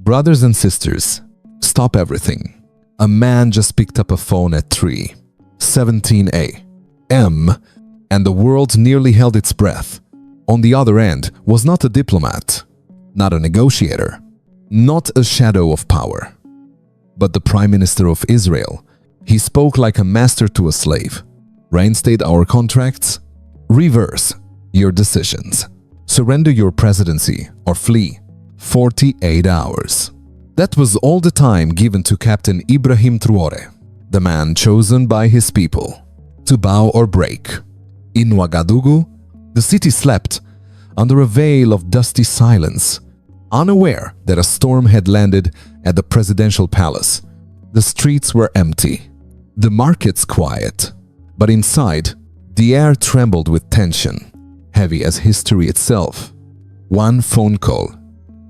Brothers and sisters, stop everything. A man just picked up a phone at 3:17 a.m. and the world nearly held its breath. On the other end was not a diplomat, not a negotiator, not a shadow of power, but the Prime Minister of Israel. He spoke like a master to a slave. Reinstate our contracts, reverse your decisions, surrender your presidency or flee. 48 hours. That was all the time given to Captain Ibrahim Traoré, the man chosen by his people, to bow or break. In Ouagadougou, the city slept under a veil of dusty silence, unaware that a storm had landed at the presidential palace. The streets were empty, the markets quiet, but inside, the air trembled with tension, heavy as history itself. One phone call,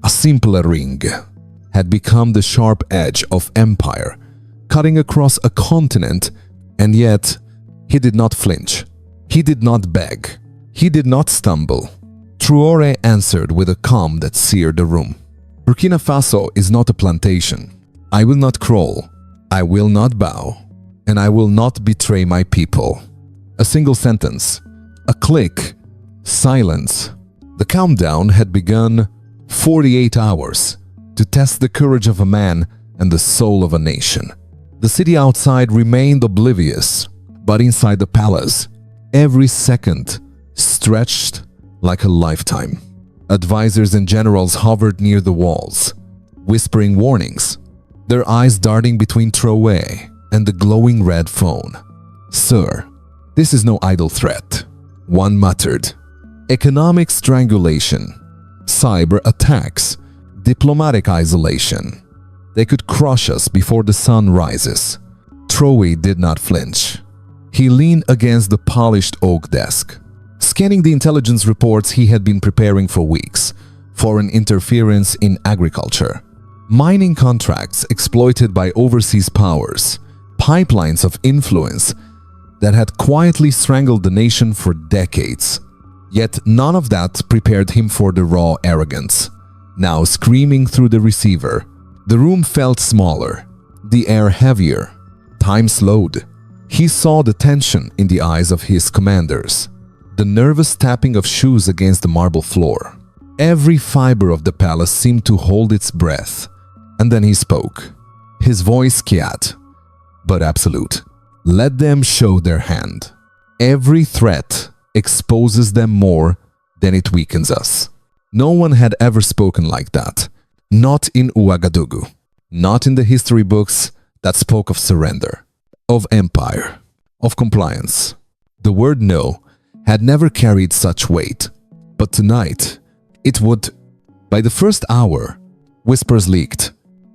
a simple ring, had become the sharp edge of empire, cutting across a continent, and yet he did not flinch. He did not beg. He did not stumble. Traoré answered with a calm that seared the room. Burkina Faso is not a plantation. I will not crawl. I will not bow. And I will not betray my people. A single sentence. A click. Silence. The countdown had begun. 48 hours to test the courage of a man and the soul of a nation. The city outside remained oblivious, but inside the palace, every second stretched like a lifetime. Advisors and generals hovered near the walls, whispering warnings, their eyes darting between Traoré and the glowing red phone. "Sir, this is no idle threat," one muttered. "Economic strangulation, cyber attacks, diplomatic isolation. They could crush us before the sun rises." Traoré did not flinch. He leaned against the polished oak desk, scanning the intelligence reports he had been preparing for weeks. Foreign interference in agriculture, mining contracts exploited by overseas powers, pipelines of influence that had quietly strangled the nation for decades. Yet none of that prepared him for the raw arrogance. Now screaming through the receiver, the room felt smaller, the air heavier. Time slowed. He saw the tension in the eyes of his commanders, the nervous tapping of shoes against the marble floor. Every fiber of the palace seemed to hold its breath. And then he spoke. His voice quiet, but absolute. "Let them show their hand. Every threat exposes them more than it weakens us." No one had ever spoken like that. Not in Ouagadougou. Not in the history books that spoke of surrender, of empire, of compliance. The word no had never carried such weight. But tonight, it would. By the first hour, whispers leaked.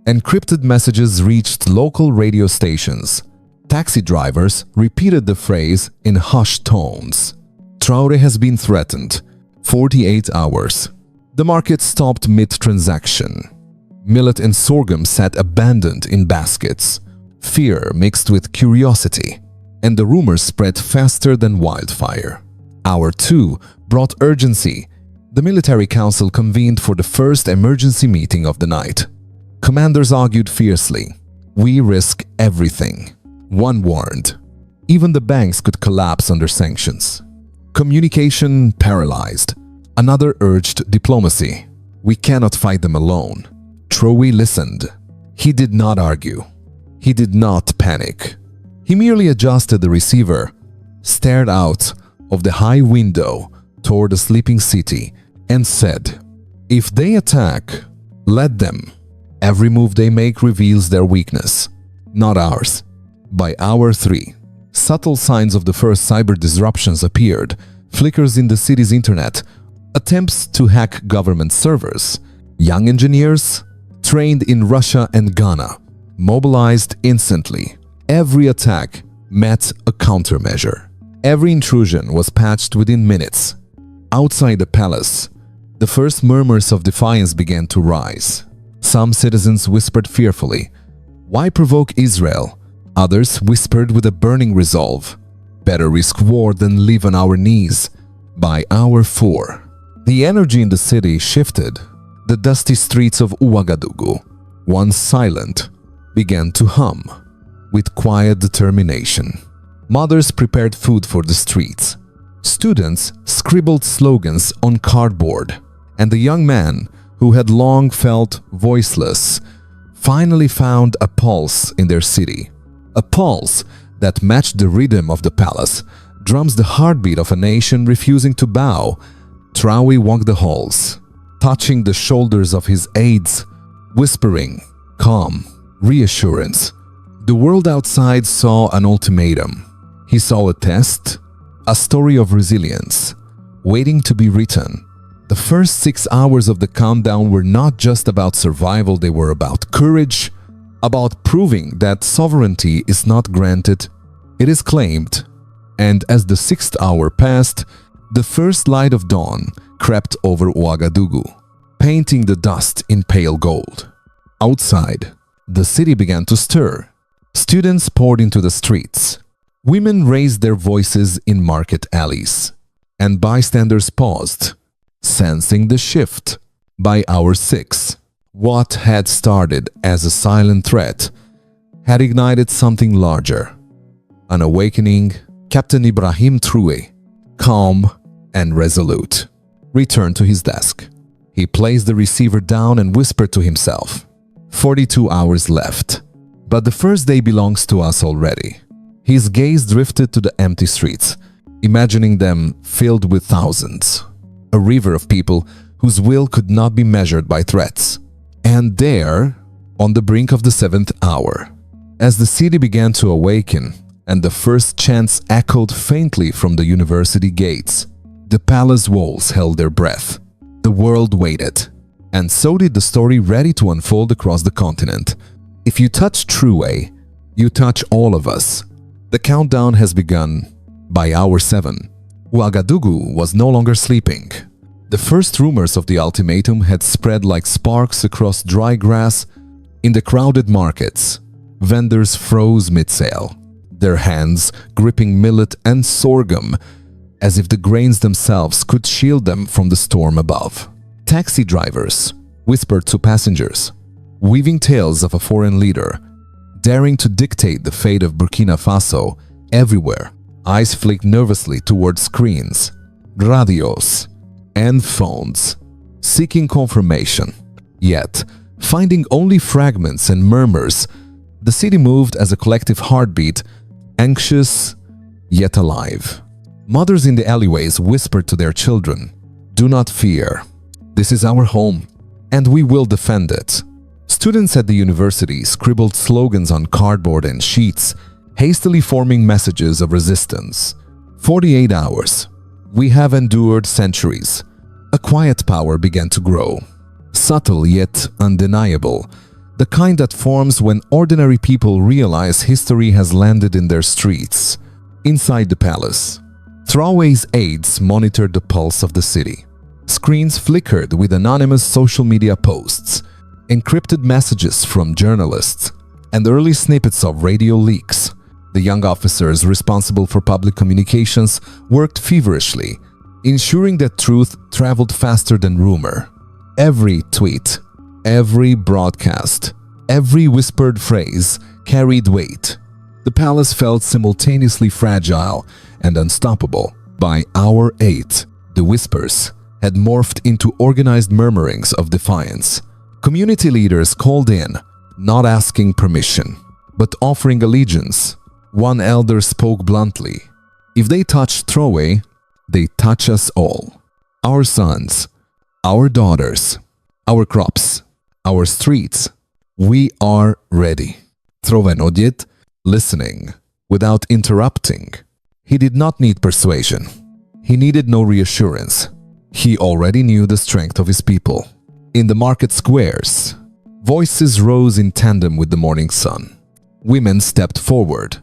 Encrypted messages reached local radio stations. Taxi drivers repeated the phrase in hushed tones. Traoré has been threatened. 48 hours. The market stopped mid-transaction. Millet and sorghum sat abandoned in baskets. Fear mixed with curiosity, and the rumors spread faster than wildfire. Hour 2 brought urgency. The military council convened for the first emergency meeting of the night. Commanders argued fiercely. "We risk everything." One warned. Even the banks could collapse under sanctions. Communication paralyzed. Another urged diplomacy. "We cannot fight them alone." Traoré listened. He did not argue. He did not panic. He merely adjusted the receiver, stared out of the high window toward the sleeping city, and said, "If they attack, let them. Every move they make reveals their weakness, not ours." By hour 3, subtle signs of the first cyber disruptions appeared. Flickers in the city's internet, attempts to hack government servers. Young engineers, trained in Russia and Ghana, mobilized instantly. Every attack met a countermeasure. Every intrusion was patched within minutes. Outside the palace, the first murmurs of defiance began to rise. Some citizens whispered fearfully, "Why provoke Israel?" Others whispered with a burning resolve, "Better risk war than live on our knees." By hour 4, the energy in the city shifted. The dusty streets of Ouagadougou, once silent, began to hum with quiet determination. Mothers prepared food for the streets. Students scribbled slogans on cardboard, and the young man who had long felt voiceless finally found a pulse in their city. A pulse that matched the rhythm of the palace, drums the heartbeat of a nation refusing to bow. Traoré walked the halls, touching the shoulders of his aides, whispering calm reassurance. The world outside saw an ultimatum. He saw a test, a story of resilience, waiting to be written. The first 6 hours of the countdown were not just about survival, they were about courage, about proving that sovereignty is not granted, it is claimed. And as the 6th hour passed, the first light of dawn crept over Ouagadougou, painting the dust in pale gold. Outside, the city began to stir. Students poured into the streets. Women raised their voices in market alleys, and bystanders paused, sensing the shift. By hour 6, what had started as a silent threat had ignited something larger. An awakening. Captain Ibrahim Traoré, calm and resolute, returned to his desk. He placed the receiver down and whispered to himself, 42 hours left, but the first day belongs to us already. His gaze drifted to the empty streets, imagining them filled with thousands, a river of people whose will could not be measured by threats. And there, on the brink of the 7th hour, as the city began to awaken and the first chants echoed faintly from the university gates, the palace walls held their breath. The world waited, and so did the story ready to unfold across the continent. If you touch Traoré, you touch all of us. The countdown has begun. By hour 7, Ouagadougou was no longer sleeping. The first rumors of the ultimatum had spread like sparks across dry grass. In the crowded markets, vendors froze mid-sale, their hands gripping millet and sorghum as if the grains themselves could shield them from the storm above. Taxi drivers whispered to passengers, weaving tales of a foreign leader, daring to dictate the fate of Burkina Faso. Everywhere, eyes flicked nervously towards screens, radios, and phones, seeking confirmation. Yet, finding only fragments and murmurs, the city moved as a collective heartbeat, anxious yet alive. Mothers in the alleyways whispered to their children, "Do not fear. This is our home, and we will defend it." Students at the university scribbled slogans on cardboard and sheets, hastily forming messages of resistance. 48 hours. We have endured centuries. A quiet power began to grow, subtle yet undeniable, the kind that forms when ordinary people realize history has landed in their streets. Inside the palace, Traoré's aides monitored the pulse of the city. Screens flickered with anonymous social media posts, encrypted messages from journalists, and early snippets of radio leaks. The young officers responsible for public communications worked feverishly, ensuring that truth traveled faster than rumor. Every tweet, every broadcast, every whispered phrase carried weight. The palace felt simultaneously fragile and unstoppable. By hour 8, the whispers had morphed into organized murmurings of defiance. Community leaders called in, not asking permission, but offering allegiance. One elder spoke bluntly, "If they touch Traoré, they touch us all. Our sons, our daughters, our crops, our streets. We are ready." Traoré nodded, listening, without interrupting. He did not need persuasion. He needed no reassurance. He already knew the strength of his people. In the market squares, voices rose in tandem with the morning sun. Women stepped forward,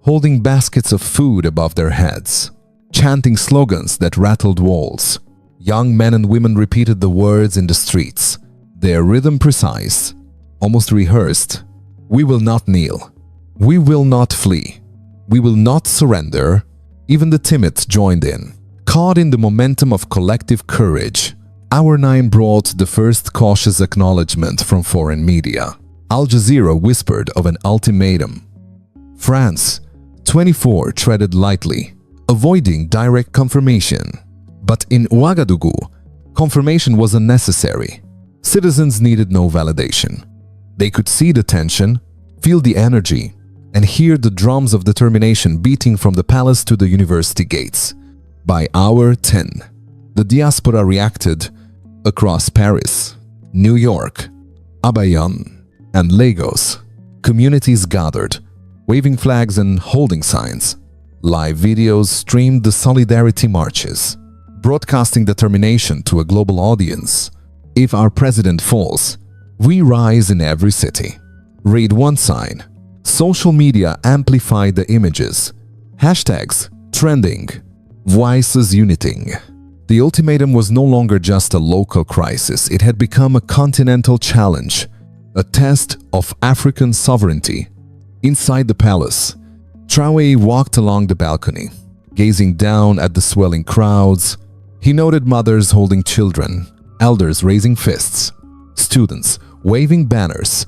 holding baskets of food above their heads, chanting slogans that rattled walls. Young men and women repeated the words in the streets, their rhythm precise, almost rehearsed. "We will not kneel. We will not flee. We will not surrender." Even the timid joined in, caught in the momentum of collective courage. Hour 9 brought the first cautious acknowledgement from foreign media. Al Jazeera whispered of an ultimatum. France, 24, treaded lightly, avoiding direct confirmation. But in Ouagadougou, confirmation was unnecessary. Citizens needed no validation. They could see the tension, feel the energy, and hear the drums of determination beating from the palace to the university gates. By hour 10, the diaspora reacted across Paris, New York, Abidjan, and Lagos. Communities gathered, waving flags and holding signs. Live videos streamed the solidarity marches, broadcasting determination to a global audience. If our president falls, we rise in every city. Read one sign. Social media amplified the images. Hashtags trending. Voices uniting. The ultimatum was no longer just a local crisis. It had become a continental challenge, a test of African sovereignty. Inside the palace, Traoré walked along the balcony, gazing down at the swelling crowds. He noted mothers holding children, elders raising fists, students waving banners.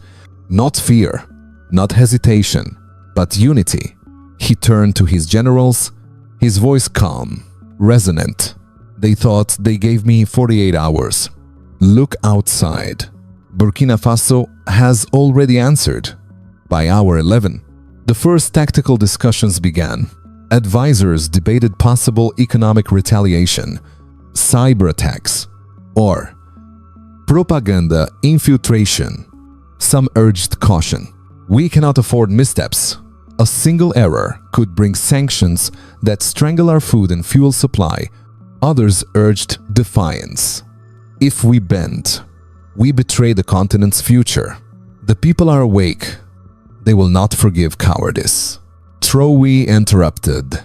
Not fear, not hesitation, but unity. He turned to his generals, his voice calm, resonant. They thought they gave me 48 hours. Look outside. Burkina Faso has already answered. By hour 11, the first tactical discussions began. Advisors debated possible economic retaliation, cyber attacks, or propaganda infiltration. Some urged caution. We cannot afford missteps. A single error could bring sanctions that strangle our food and fuel supply. Others urged defiance. If we bend, we betray the continent's future. The people are awake. They will not forgive cowardice. Traoré interrupted,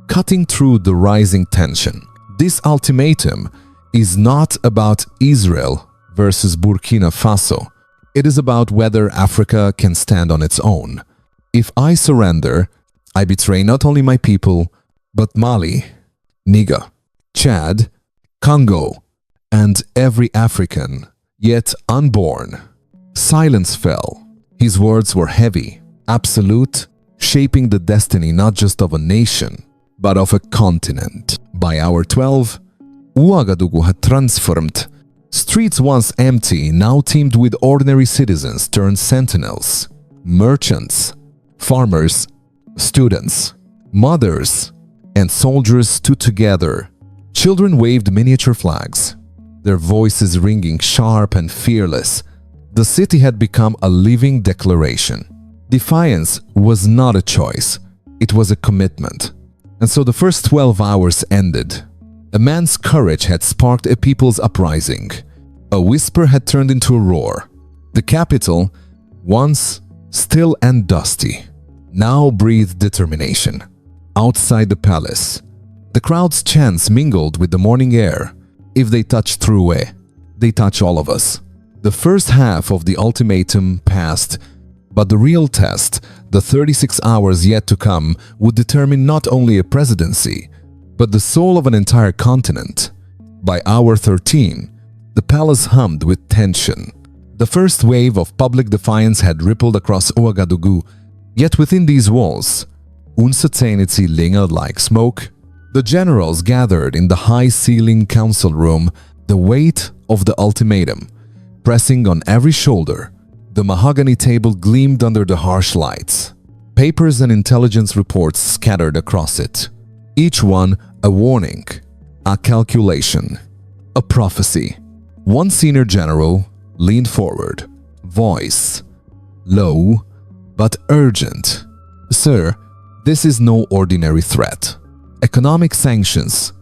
cutting through the rising tension. This ultimatum is not about Israel versus Burkina Faso. It is about whether Africa can stand on its own. If I surrender, I betray not only my people, but Mali, Niger, Chad, Congo, and every African, yet unborn. Silence fell. His words were heavy, absolute, shaping the destiny not just of a nation, but of a continent. By hour 12, Ouagadougou had transformed. Streets once empty now teemed with ordinary citizens turned sentinels, merchants, farmers, students, mothers, and soldiers stood together. Children waved miniature flags, their voices ringing sharp and fearless. The city had become a living declaration. Defiance was not a choice, it was a commitment. And so the first 12 hours ended. A man's courage had sparked a people's uprising. A whisper had turned into a roar. The capital, once still and dusty, now breathed determination. Outside the palace, the crowd's chants mingled with the morning air. If they touch Traoré, they touch all of us. The first half of the ultimatum passed, but the real test, the 36 hours yet to come, would determine not only a presidency, but the soul of an entire continent. By hour 13, the palace hummed with tension. The first wave of public defiance had rippled across Ouagadougou, yet within these walls, uncertainty lingered like smoke. The generals gathered in the high-ceiling council room, the weight of the ultimatum pressing on every shoulder. The mahogany table gleamed under the harsh lights. Papers and intelligence reports scattered across it. Each one a warning, a calculation, a prophecy. One senior general leaned forward, voice low but urgent. Sir, this is no ordinary threat. Economic sanctions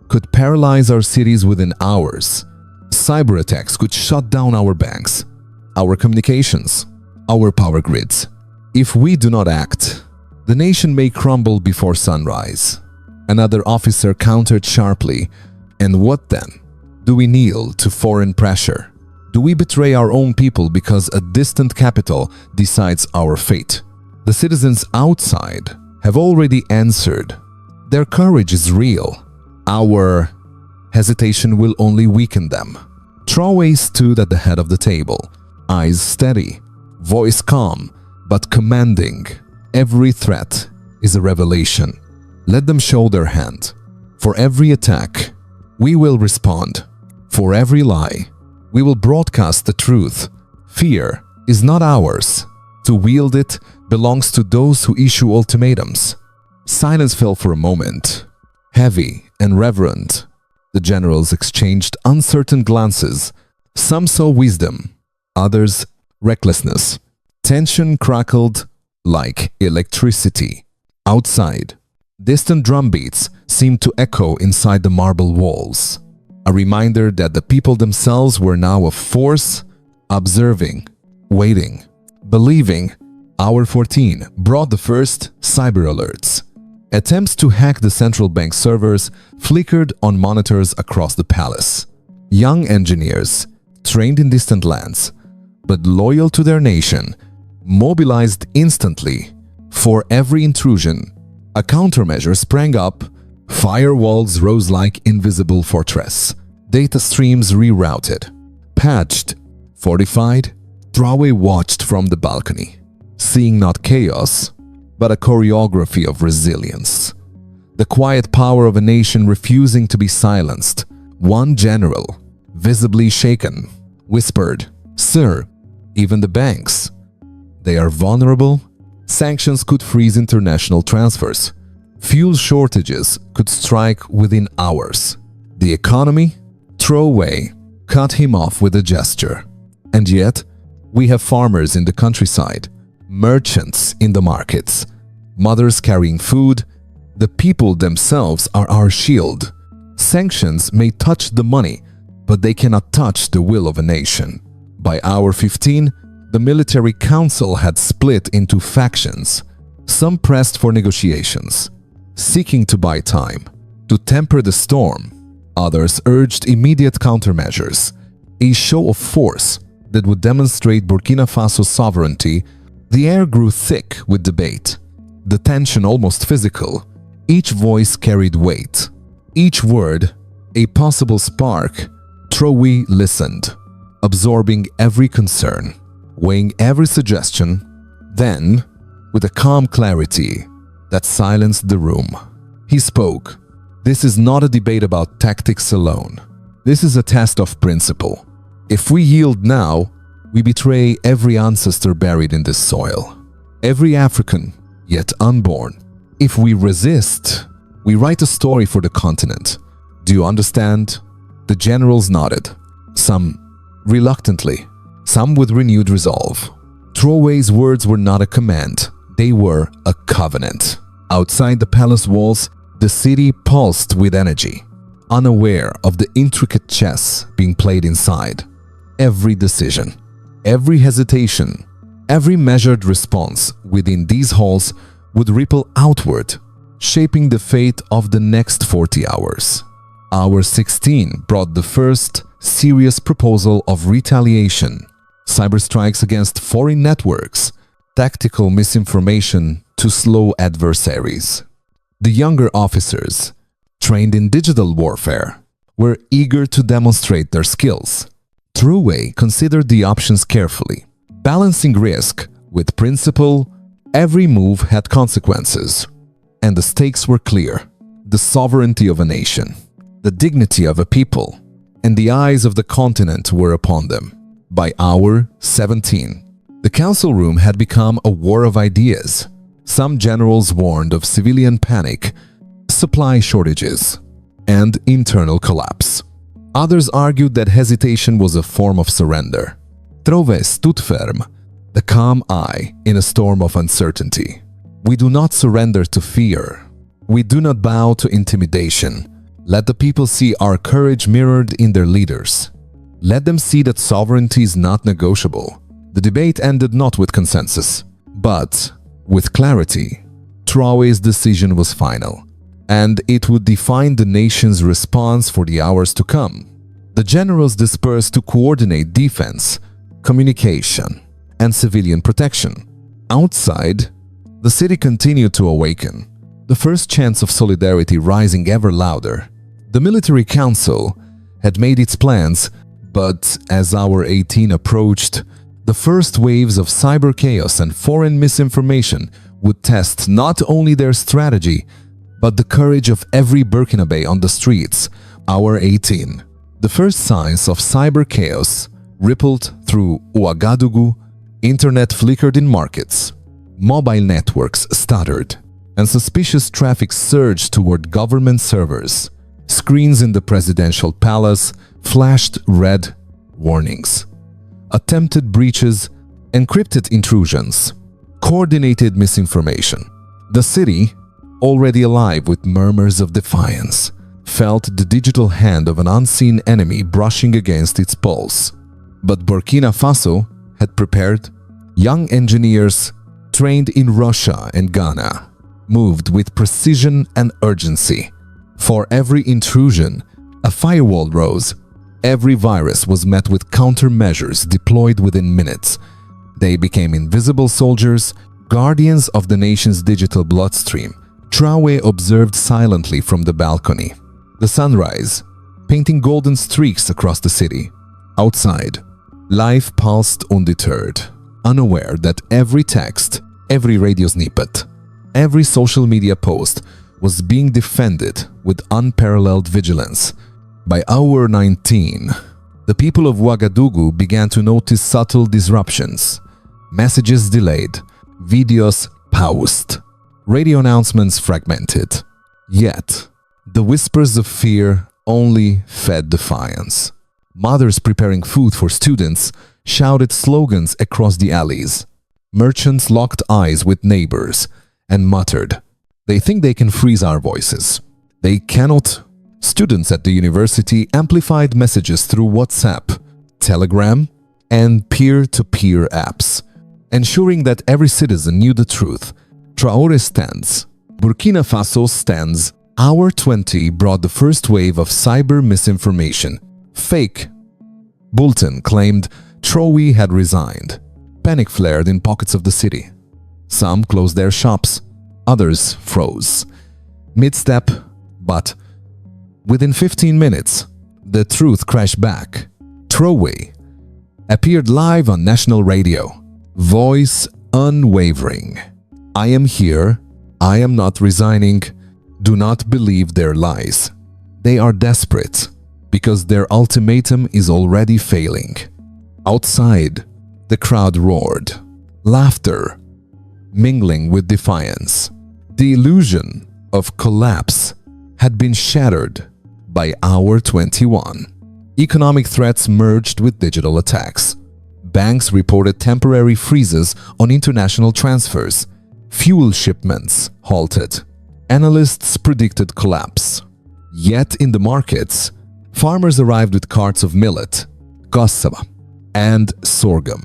could paralyze our cities within hours. Cyber attacks could shut down our banks, our communications, our power grids. If we do not act, the nation may crumble before sunrise. Another officer countered sharply. And what then? Do we kneel to foreign pressure? Do we betray our own people because a distant capital decides our fate? The citizens outside have already answered. Their courage is real. Our hesitation will only weaken them. Traoré stood at the head of the table, eyes steady, voice calm, but commanding. Every threat is a revelation. Let them show their hand. For every attack, we will respond. For every lie, we will broadcast the truth. Fear is not ours. To wield it belongs to those who issue ultimatums. Silence fell for a moment, heavy and reverent. The generals exchanged uncertain glances. Some saw wisdom, others recklessness. Tension crackled like electricity. Outside, distant drumbeats seemed to echo inside the marble walls, a reminder that the people themselves were now a force, observing, waiting, believing. Hour 14 brought the first cyber alerts. Attempts to hack the central bank servers flickered on monitors across the palace. Young engineers, trained in distant lands, but loyal to their nation, mobilized instantly. For every intrusion, a countermeasure sprang up. Firewalls rose like invisible fortress. Data streams rerouted, patched, fortified. Traoré watched from the balcony, seeing not chaos, but a choreography of resilience. The quiet power of a nation refusing to be silenced. One general, visibly shaken, whispered, "Sir, even the banks, they are vulnerable. Sanctions could freeze international transfers. Fuel shortages could strike within hours. The economy?" Traoré cut him off with a gesture. "And yet, we have farmers in the countryside, merchants in the markets, mothers carrying food. The people themselves are our shield. Sanctions may touch the money, but they cannot touch the will of a nation." By hour 15, the military council had split into factions. Some pressed for negotiations, seeking to buy time, to temper the storm. Others urged immediate countermeasures, a show of force that would demonstrate Burkina Faso's sovereignty. The air grew thick with debate, the tension almost physical. Each voice carried weight, each word a possible spark. Traoré listened, absorbing every concern, weighing every suggestion. Then, with a calm clarity that silenced the room, he spoke. "This is not a debate about tactics alone. This is a test of principle. If we yield now, we betray every ancestor buried in this soil, every African yet unborn. If we resist, we write a story for the continent. Do you understand?" The generals nodded, some reluctantly, some with renewed resolve. Traoré's words were not a command, they were a covenant. Outside the palace walls, the city pulsed with energy, unaware of the intricate chess being played inside. Every decision, every hesitation, every measured response within these halls would ripple outward, shaping the fate of the next 40 hours. Hour 16 brought the first serious proposal of retaliation. Cyber strikes against foreign networks, tactical misinformation to slow adversaries. The younger officers, trained in digital warfare, were eager to demonstrate their skills. Traoré considered the options carefully, balancing risk with principle. Every move had consequences, and the stakes were clear: the sovereignty of a nation, the dignity of a people, and the eyes of the continent were upon them. By hour 17, the council room had become a war of ideas. Some generals warned of civilian panic, supply shortages, and internal collapse. Others argued that hesitation was a form of surrender. Traoré stood firm, the calm eye in a storm of uncertainty. "We do not surrender to fear. We do not bow to intimidation. Let the people see our courage mirrored in their leaders. Let them see that sovereignty is not negotiable." The debate ended not with consensus, but with clarity. Traoré's decision was final, and it would define the nation's response for the hours to come. The generals dispersed to coordinate defense, communication, and civilian protection. Outside, the city continued to awaken, the first chants of solidarity rising ever louder. The military council had made its plans, But as Hour 18 approached, the first waves of cyber chaos and foreign misinformation would test not only their strategy, but the courage of every Burkinabe on the streets. Hour 18. The first signs of cyber chaos rippled through Ouagadougou, internet flickered in markets, mobile networks stuttered, and suspicious traffic surged toward government servers. Screens in the presidential palace flashed red warnings. Attempted breaches, encrypted intrusions, coordinated misinformation. The city, already alive with murmurs of defiance, felt the digital hand of an unseen enemy brushing against its pulse. But Burkina Faso had prepared. Young engineers trained in Russia and Ghana moved with precision and urgency. For every intrusion, a firewall rose. Every virus was met with countermeasures deployed within minutes. They became invisible soldiers, guardians of the nation's digital bloodstream. Traoré observed silently from the balcony. The sunrise, painting golden streaks across the city. Outside, life pulsed undeterred, unaware that every text, every radio snippet, every social media post was being defended with unparalleled vigilance. By hour 19, the people of Ouagadougou began to notice subtle disruptions. Messages delayed, videos paused, radio announcements fragmented. Yet, the whispers of fear only fed defiance. Mothers preparing food for students shouted slogans across the alleys. Merchants locked eyes with neighbors and muttered, "They think they can freeze our voices. They cannot." Students at the university amplified messages through WhatsApp, Telegram, and peer-to-peer apps, ensuring that every citizen knew the truth. Traoré stands. Burkina Faso stands. Hour 20 brought the first wave of cyber misinformation. Fake bulletin claimed Traoré had resigned. Panic flared in pockets of the city. Some closed their shops, others froze. Mid-step, but within 15 minutes, the truth crashed back. Traoré appeared live on national radio, voice unwavering. "I am here. I am not resigning. Do not believe their lies. They are desperate because their ultimatum is already failing." Outside, the crowd roared, laughter mingling with defiance. The illusion of collapse had been shattered by hour 21. Economic threats merged with digital attacks. Banks reported temporary freezes on international transfers. Fuel shipments halted. Analysts predicted collapse. Yet in the markets, farmers arrived with carts of millet, cassava, and sorghum.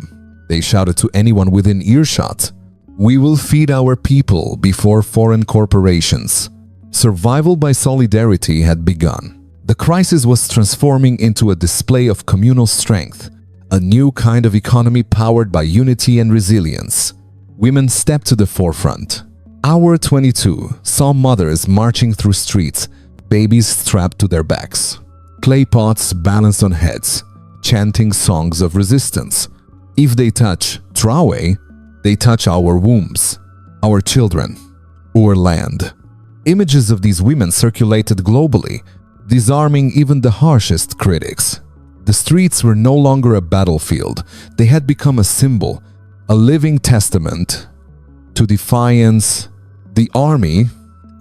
They shouted to anyone within earshot, "We will feed our people before foreign corporations." Survival by solidarity had begun. The crisis was transforming into a display of communal strength, a new kind of economy powered by unity and resilience. Women stepped to the forefront. Hour 22 saw mothers marching through streets, babies strapped to their backs, clay pots balanced on heads, chanting songs of resistance. If they touch Traoré, they touch our wombs, our children, our land. Images of these women circulated globally, disarming even the harshest critics. The streets were no longer a battlefield. They had become a symbol, a living testament to defiance. The army,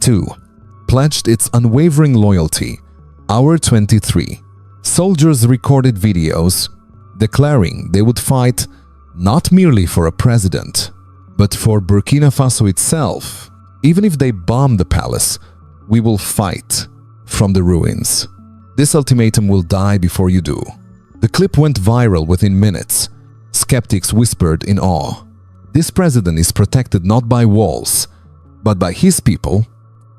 too, pledged its unwavering loyalty. Hour 23. Soldiers recorded videos declaring they would fight not merely for a president, but for Burkina Faso itself. Even if they bomb the palace, we will fight from the ruins. This ultimatum will die before you do. The clip went viral within minutes. Skeptics whispered in awe. This president is protected not by walls, but by his people.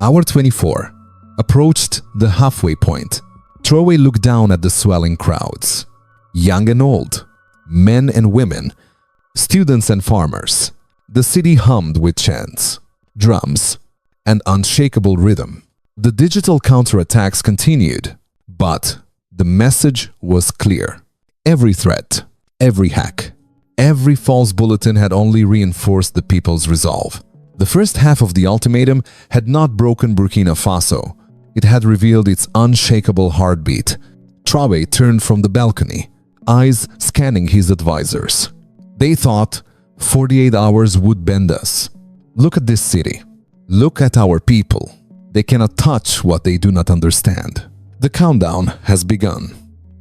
Hour 24 approached the halfway point. Traoré looked down at the swelling crowds. Young and old, men and women, students and farmers. The city hummed with chants, drums, and unshakable rhythm. The digital counterattacks continued, but the message was clear. Every threat, every hack, every false bulletin had only reinforced the people's resolve. The first half of the ultimatum had not broken Burkina Faso. It had revealed its unshakable heartbeat. Traoré turned from the balcony, eyes scanning his advisors. They thought 48 hours would bend us. Look at this city. Look at our people. They cannot touch what they do not understand. The countdown has begun.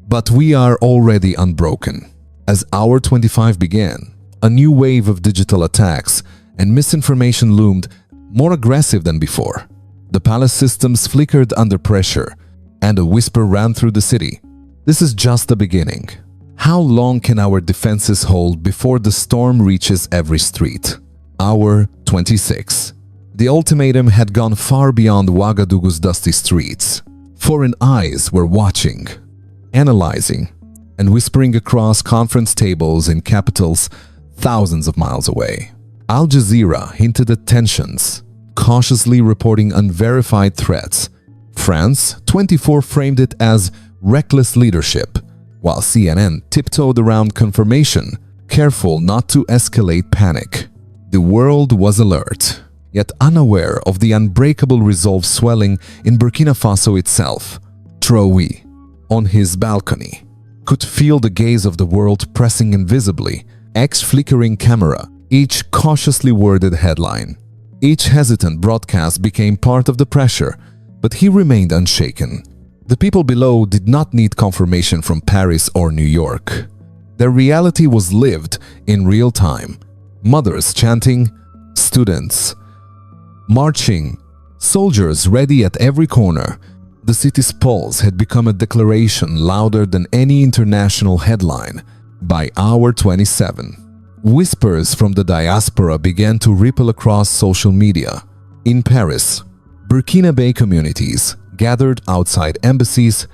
But we are already unbroken. As hour 25 began, a new wave of digital attacks and misinformation loomed, more aggressive than before. The palace systems flickered under pressure, and a whisper ran through the city. This is just the beginning. How long can our defenses hold before the storm reaches every street? Hour 26. The ultimatum had gone far beyond Ouagadougou's dusty streets. Foreign eyes were watching, analyzing, and whispering across conference tables in capitals thousands of miles away. Al Jazeera hinted at tensions, cautiously reporting unverified threats. France 24 framed it as reckless leadership, while CNN tiptoed around confirmation, careful not to escalate panic. The world was alert, yet unaware of the unbreakable resolve swelling in Burkina Faso itself. Traoré, on his balcony, could feel the gaze of the world pressing invisibly, each flickering camera, each cautiously worded headline. Each hesitant broadcast became part of the pressure, but he remained unshaken. The people below did not need confirmation from Paris or New York. Their reality was lived in real time. Mothers chanting, students marching, soldiers ready at every corner. The city's pulse had become a declaration louder than any international headline. By hour 27, whispers from the diaspora began to ripple across social media. In Paris, Burkinabe communities gathered outside embassies,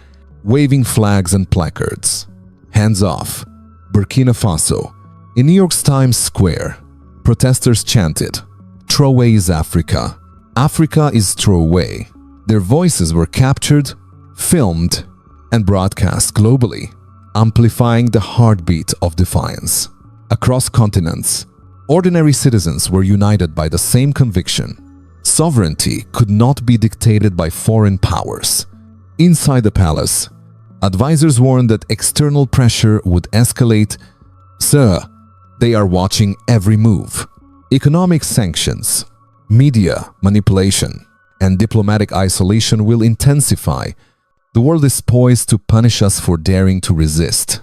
waving flags and placards. Hands off, Burkina Faso. In New York's Times Square, protesters chanted, Traoré is Africa. Africa is Traoré. Their voices were captured, filmed, and broadcast globally, amplifying the heartbeat of defiance. Across continents, ordinary citizens were united by the same conviction. Sovereignty could not be dictated by foreign powers. Inside the palace, advisors warned that external pressure would escalate. Sir, they are watching every move. Economic sanctions, media manipulation, and diplomatic isolation will intensify. The world is poised to punish us for daring to resist.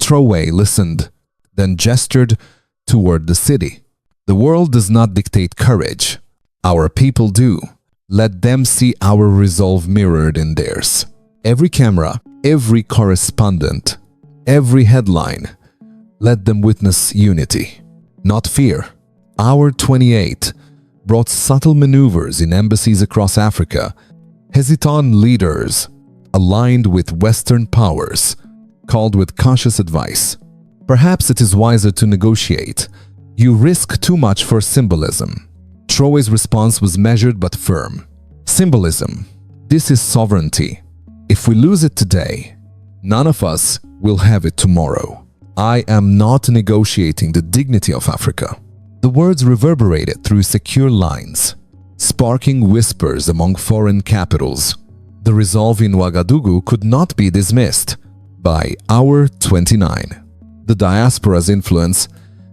Traoré listened, then gestured toward the city. The world does not dictate courage. Our people do. Let them see our resolve mirrored in theirs. Every camera, every correspondent, every headline, let them witness unity, not fear. Hour 28 brought subtle maneuvers in embassies across Africa. Hesitant leaders, aligned with Western powers, called with cautious advice. Perhaps it is wiser to negotiate. You risk too much for symbolism. Traoré's response was measured but firm. Symbolism. This is sovereignty. If we lose it today, none of us will have it tomorrow. I am not negotiating the dignity of Africa. The words reverberated through secure lines, sparking whispers among foreign capitals. The resolve in Ouagadougou could not be dismissed. By hour 29, the diaspora's influence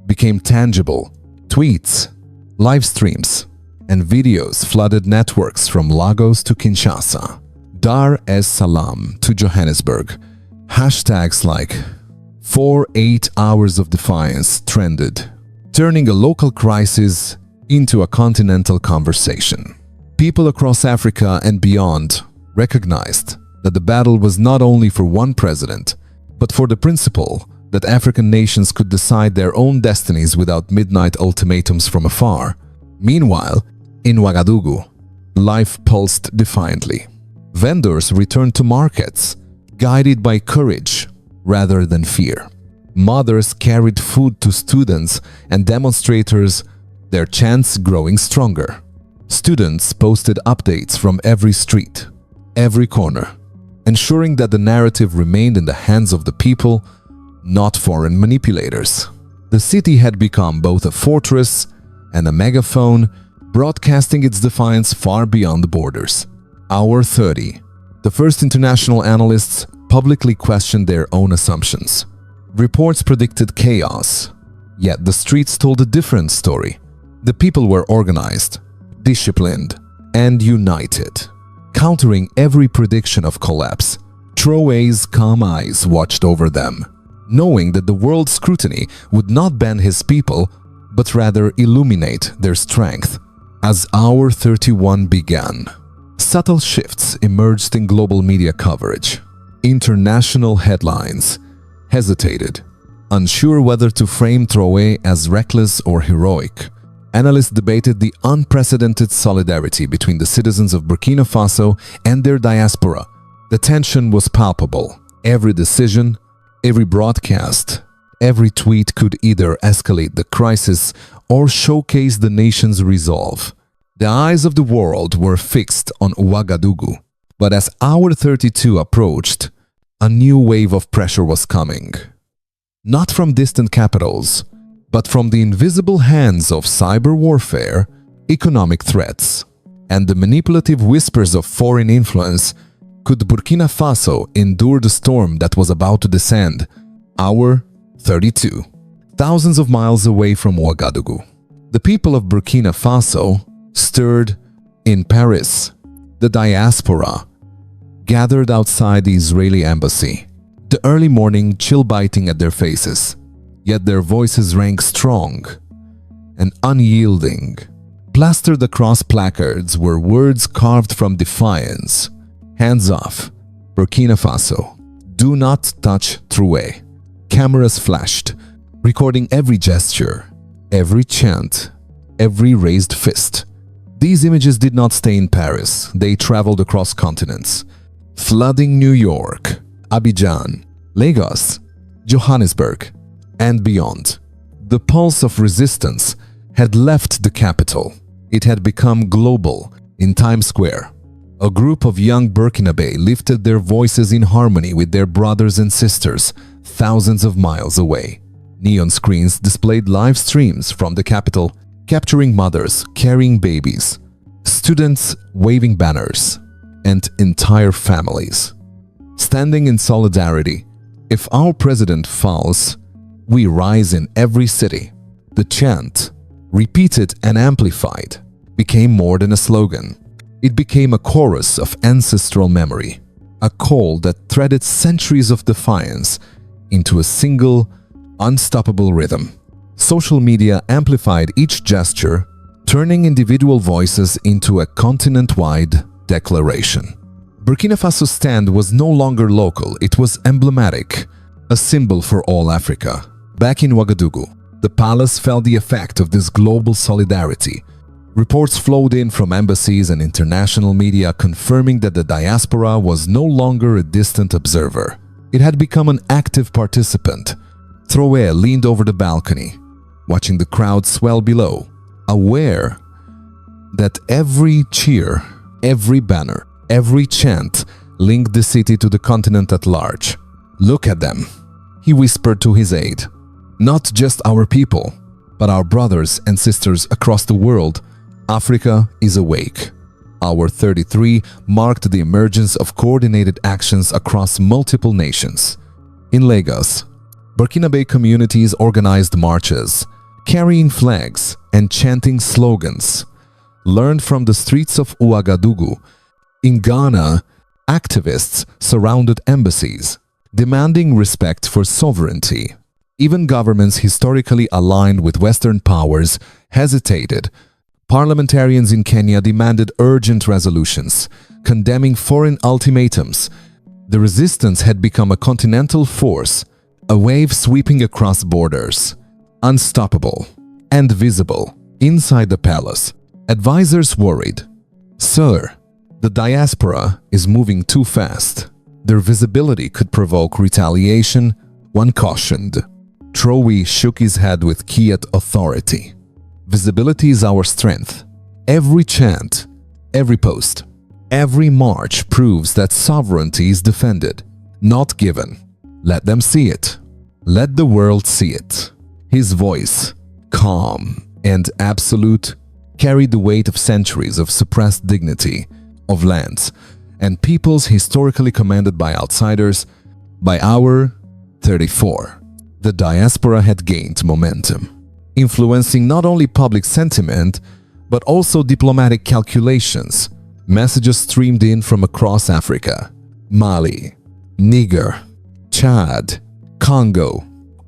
became tangible. Tweets, live streams, and videos flooded networks from Lagos to Kinshasa, Dar es Salaam to Johannesburg. Hashtags like 48 hours of defiance trended, turning a local crisis into a continental conversation. People across Africa and beyond recognized that the battle was not only for one president, but for the principle that African nations could decide their own destinies without midnight ultimatums from afar. Meanwhile, in Ouagadougou, life pulsed defiantly. Vendors returned to markets, guided by courage rather than fear. Mothers carried food to students and demonstrators, their chants growing stronger. Students posted updates from every street, every corner, ensuring that the narrative remained in the hands of the people, not foreign manipulators. The city had become both a fortress and a megaphone, broadcasting its defiance far beyond the borders. Hour 30. The first international analysts publicly questioned their own assumptions. Reports predicted chaos, yet the streets told a different story. The people were organized, disciplined, and united. Countering every prediction of collapse, Traoré's calm eyes watched over them, knowing that the world's scrutiny would not bend his people, but rather illuminate their strength. As Hour 31 began, subtle shifts emerged in global media coverage. International headlines hesitated, unsure whether to frame Traoré as reckless or heroic. Analysts debated the unprecedented solidarity between the citizens of Burkina Faso and their diaspora. The tension was palpable. Every decision, every broadcast, every tweet could either escalate the crisis or showcase the nation's resolve. The eyes of the world were fixed on Ouagadougou, but as Hour 32 approached, a new wave of pressure was coming. Not from distant capitals, but from the invisible hands of cyber warfare, economic threats, and the manipulative whispers of foreign influence. Could Burkina Faso endure the storm that was about to descend? Hour 32. Thousands of miles away from Ouagadougou, the people of Burkina Faso stirred in Paris. The diaspora gathered outside the Israeli embassy, the early morning chill biting at their faces. Yet their voices rang strong and unyielding. Plastered across placards were words carved from defiance. Hands off, Burkina Faso. Do not touch Traoré. Cameras flashed, recording every gesture, every chant, every raised fist. These images did not stay in Paris. They traveled across continents, flooding New York, Abidjan, Lagos, Johannesburg, and beyond. The pulse of resistance had left the capital. It had become global in Times Square. A group of young Burkinabe lifted their voices in harmony with their brothers and sisters thousands of miles away. Neon screens displayed live streams from the capital, capturing mothers carrying babies, students waving banners, and entire families standing in solidarity. If our president falls, we rise in every city. The chant, repeated and amplified, became more than a slogan. It became a chorus of ancestral memory, a call that threaded centuries of defiance into a single, unstoppable rhythm. Social media amplified each gesture, turning individual voices into a continent-wide declaration. Burkina Faso's stand was no longer local, it was emblematic, a symbol for all Africa. Back in Ouagadougou, the palace felt the effect of this global solidarity. Reports flowed in from embassies and international media confirming that the diaspora was no longer a distant observer. It had become an active participant. Traoré leaned over the balcony, watching the crowd swell below, aware that every cheer, every banner, every chant linked the city to the continent at large. "Look at them," he whispered to his aide. "Not just our people, but our brothers and sisters across the world. Africa is awake." Hour 33 marked the emergence of coordinated actions across multiple nations. In Lagos, Burkinabe communities organized marches, carrying flags and chanting slogans, learned from the streets of Ouagadougou. In Ghana, activists surrounded embassies, demanding respect for sovereignty. Even governments historically aligned with Western powers hesitated. Parliamentarians in Kenya demanded urgent resolutions, condemning foreign ultimatums. The resistance had become a continental force, a wave sweeping across borders, unstoppable and visible. Inside the palace, advisors worried. "Sir, the diaspora is moving too fast. Their visibility could provoke retaliation," one cautioned. Traoré shook his head with quiet authority. "Visibility is our strength. Every chant, every post, every march proves that sovereignty is defended, not given. Let them see it." Let the world see it. His voice, calm and absolute, carried the weight of centuries of suppressed dignity, of lands and peoples historically commanded by outsiders. By hour 34, the diaspora had gained momentum, influencing not only public sentiment, but also diplomatic calculations. Messages streamed in from across Africa, Mali, Niger, Chad, Congo,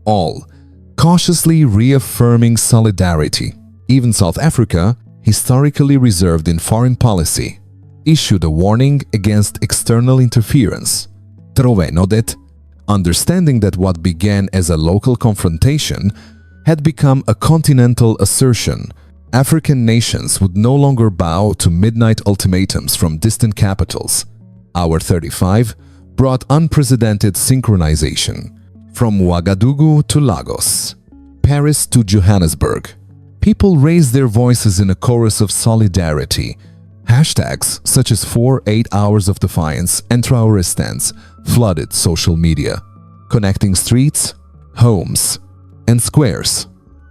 all cautiously reaffirming solidarity. Even South Africa, historically reserved in foreign policy, issued a warning against external interference. Traoré nodded, understanding that what began as a local confrontation had become a continental assertion. African nations would no longer bow to midnight ultimatums from distant capitals. Hour 35 brought unprecedented synchronization. From Ouagadougou to Lagos, Paris to Johannesburg, people raised their voices in a chorus of solidarity. Hashtags such as 48 Hours of Defiance and Traoré stands flooded social media, connecting streets, homes, and squares.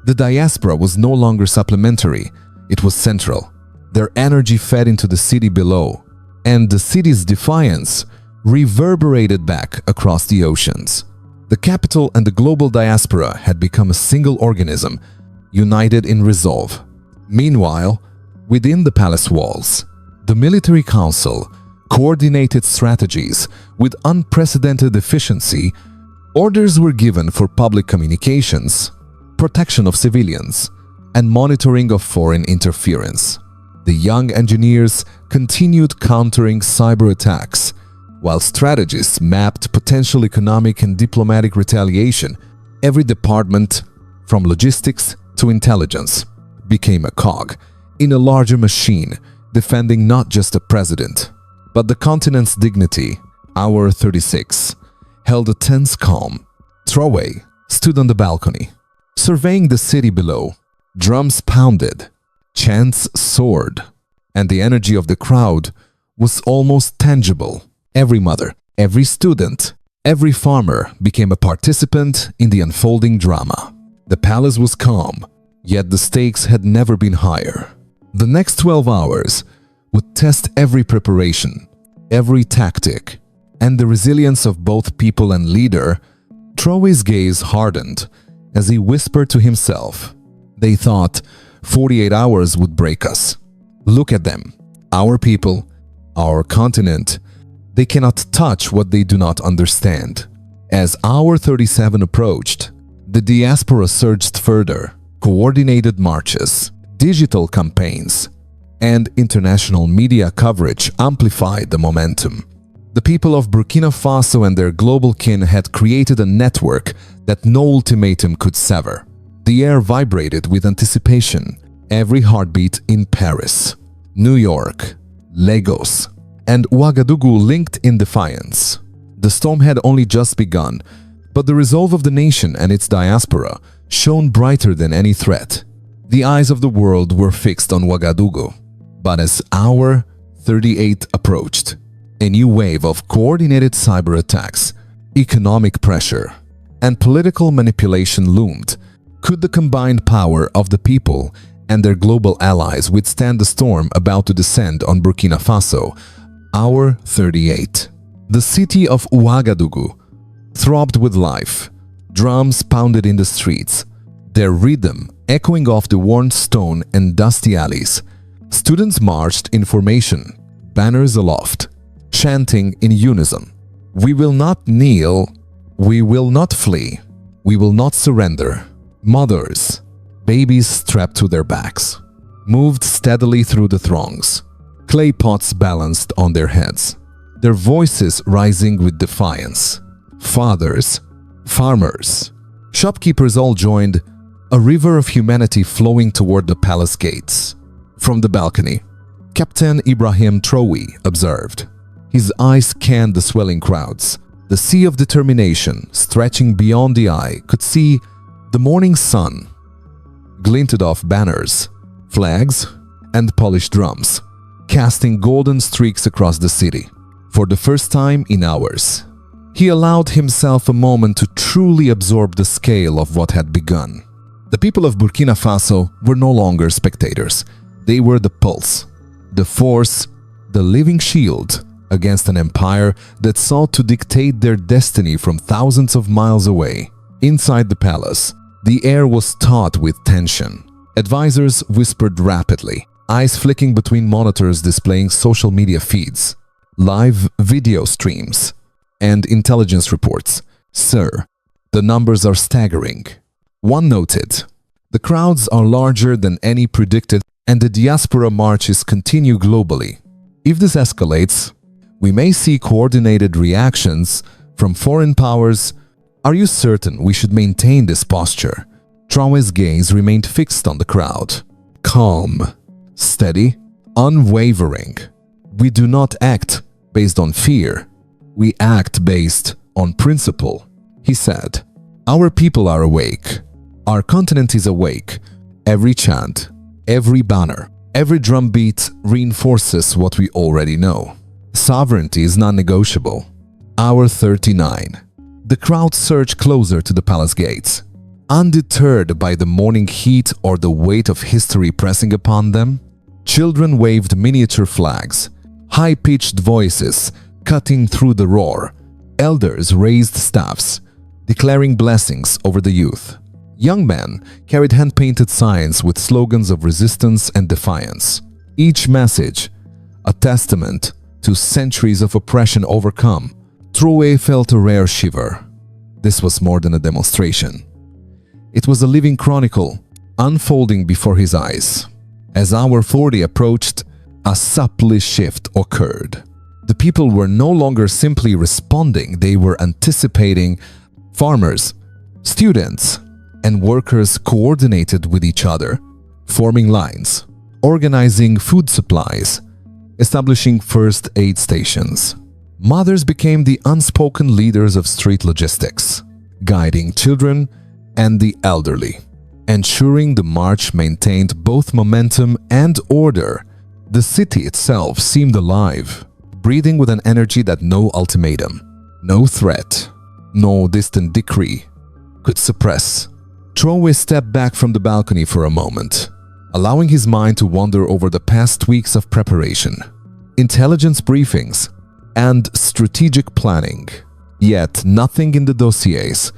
The diaspora was no longer supplementary, it was central. Their energy fed into the city below, and the city's defiance reverberated back across the oceans. The capital and the global diaspora had become a single organism, united in resolve. Meanwhile, within the palace walls, the military council coordinated strategies with unprecedented efficiency. Orders were given for public communications, protection of civilians, and monitoring of foreign interference. The young engineers continued countering cyber attacks, while strategists mapped potential economic and diplomatic retaliation. Every department, from logistics to intelligence, became a cog in a larger machine, defending not just the president, but the continent's dignity. Hour 36 held a tense calm. Traoré stood on the balcony, surveying the city below. Drums pounded, chants soared, and the energy of the crowd was almost tangible. Every mother, every student, every farmer became a participant in the unfolding drama. The palace was calm, yet the stakes had never been higher. The next 12 hours would test every preparation, every tactic, and the resilience of both people and leader. Traoré's gaze hardened as he whispered to himself, "They thought 48 hours would break us. Look at them, our people, our continent. They cannot touch what they do not understand." As hour 37 approached, the diaspora surged further. Coordinated marches, digital campaigns, and international media coverage amplified the momentum. The people of Burkina Faso and their global kin had created a network that no ultimatum could sever. The air vibrated with anticipation. Every heartbeat in Paris, New York, Lagos, and Ouagadougou linked in defiance. The storm had only just begun, but the resolve of the nation and its diaspora shone brighter than any threat. The eyes of the world were fixed on Ouagadougou. But as hour 38 approached, a new wave of coordinated cyber attacks, economic pressure, and political manipulation loomed. Could the combined power of the people and their global allies withstand the storm about to descend on Burkina Faso? Hour 38. The city of Ouagadougou throbbed with life. Drums pounded in the streets, their rhythm echoing off the worn stone and dusty alleys. Students marched in formation, banners aloft, chanting in unison, "We will not kneel, we will not flee, we will not surrender." Mothers, babies strapped to their backs, moved steadily through the throngs, clay pots balanced on their heads, their voices rising with defiance. Fathers, farmers, shopkeepers all joined, a river of humanity flowing toward the palace gates. From the balcony, Captain Ibrahim Traoré observed. His eyes scanned the swelling crowds. The sea of determination, stretching beyond the eye, could see the morning sun glinted off banners, flags, and polished drums, casting golden streaks across the city. For the first time in hours, He allowed himself a moment to truly absorb the scale of what had begun. The people of Burkina Faso were no longer spectators. They were the pulse, the force, the living shield against an empire that sought to dictate their destiny from thousands of miles away. Inside the palace, the air was taut with tension. Advisors whispered rapidly, eyes flicking between monitors displaying social media feeds, live video streams, and intelligence reports. "Sir, the numbers are staggering." One noted, "The crowds are larger than any predicted and the diaspora marches continue globally. If this escalates, we may see coordinated reactions from foreign powers. Are you certain we should maintain this posture?" Traoré's gaze remained fixed on the crowd. Calm, steady, unwavering. "We do not act based on fear. We act based on principle," he said. "Our people are awake. Our continent is awake. Every chant, every banner, every drumbeat reinforces what we already know. Sovereignty is non-negotiable." Hour 39. The crowd surged closer to the palace gates. Undeterred by the morning heat or the weight of history pressing upon them, children waved miniature flags, high-pitched voices cutting through the roar. Elders raised staffs, declaring blessings over the youth. Young men carried hand-painted signs with slogans of resistance and defiance. Each message a testament to centuries of oppression overcome. Traoré felt a rare shiver. This was more than a demonstration. It was a living chronicle, unfolding before his eyes. As hour 40 approached, a subtle shift occurred. The people were no longer simply responding, they were anticipating. Farmers, students, and workers coordinated with each other, forming lines, organizing food supplies, establishing first aid stations. Mothers became the unspoken leaders of street logistics, guiding children and the elderly, ensuring the march maintained both momentum and order. The city itself seemed alive, breathing with an energy that no ultimatum, no threat, no distant decree could suppress. Traoré stepped back from the balcony for a moment, allowing his mind to wander over the past weeks of preparation, intelligence briefings, and strategic planning. Yet nothing in the dossiers,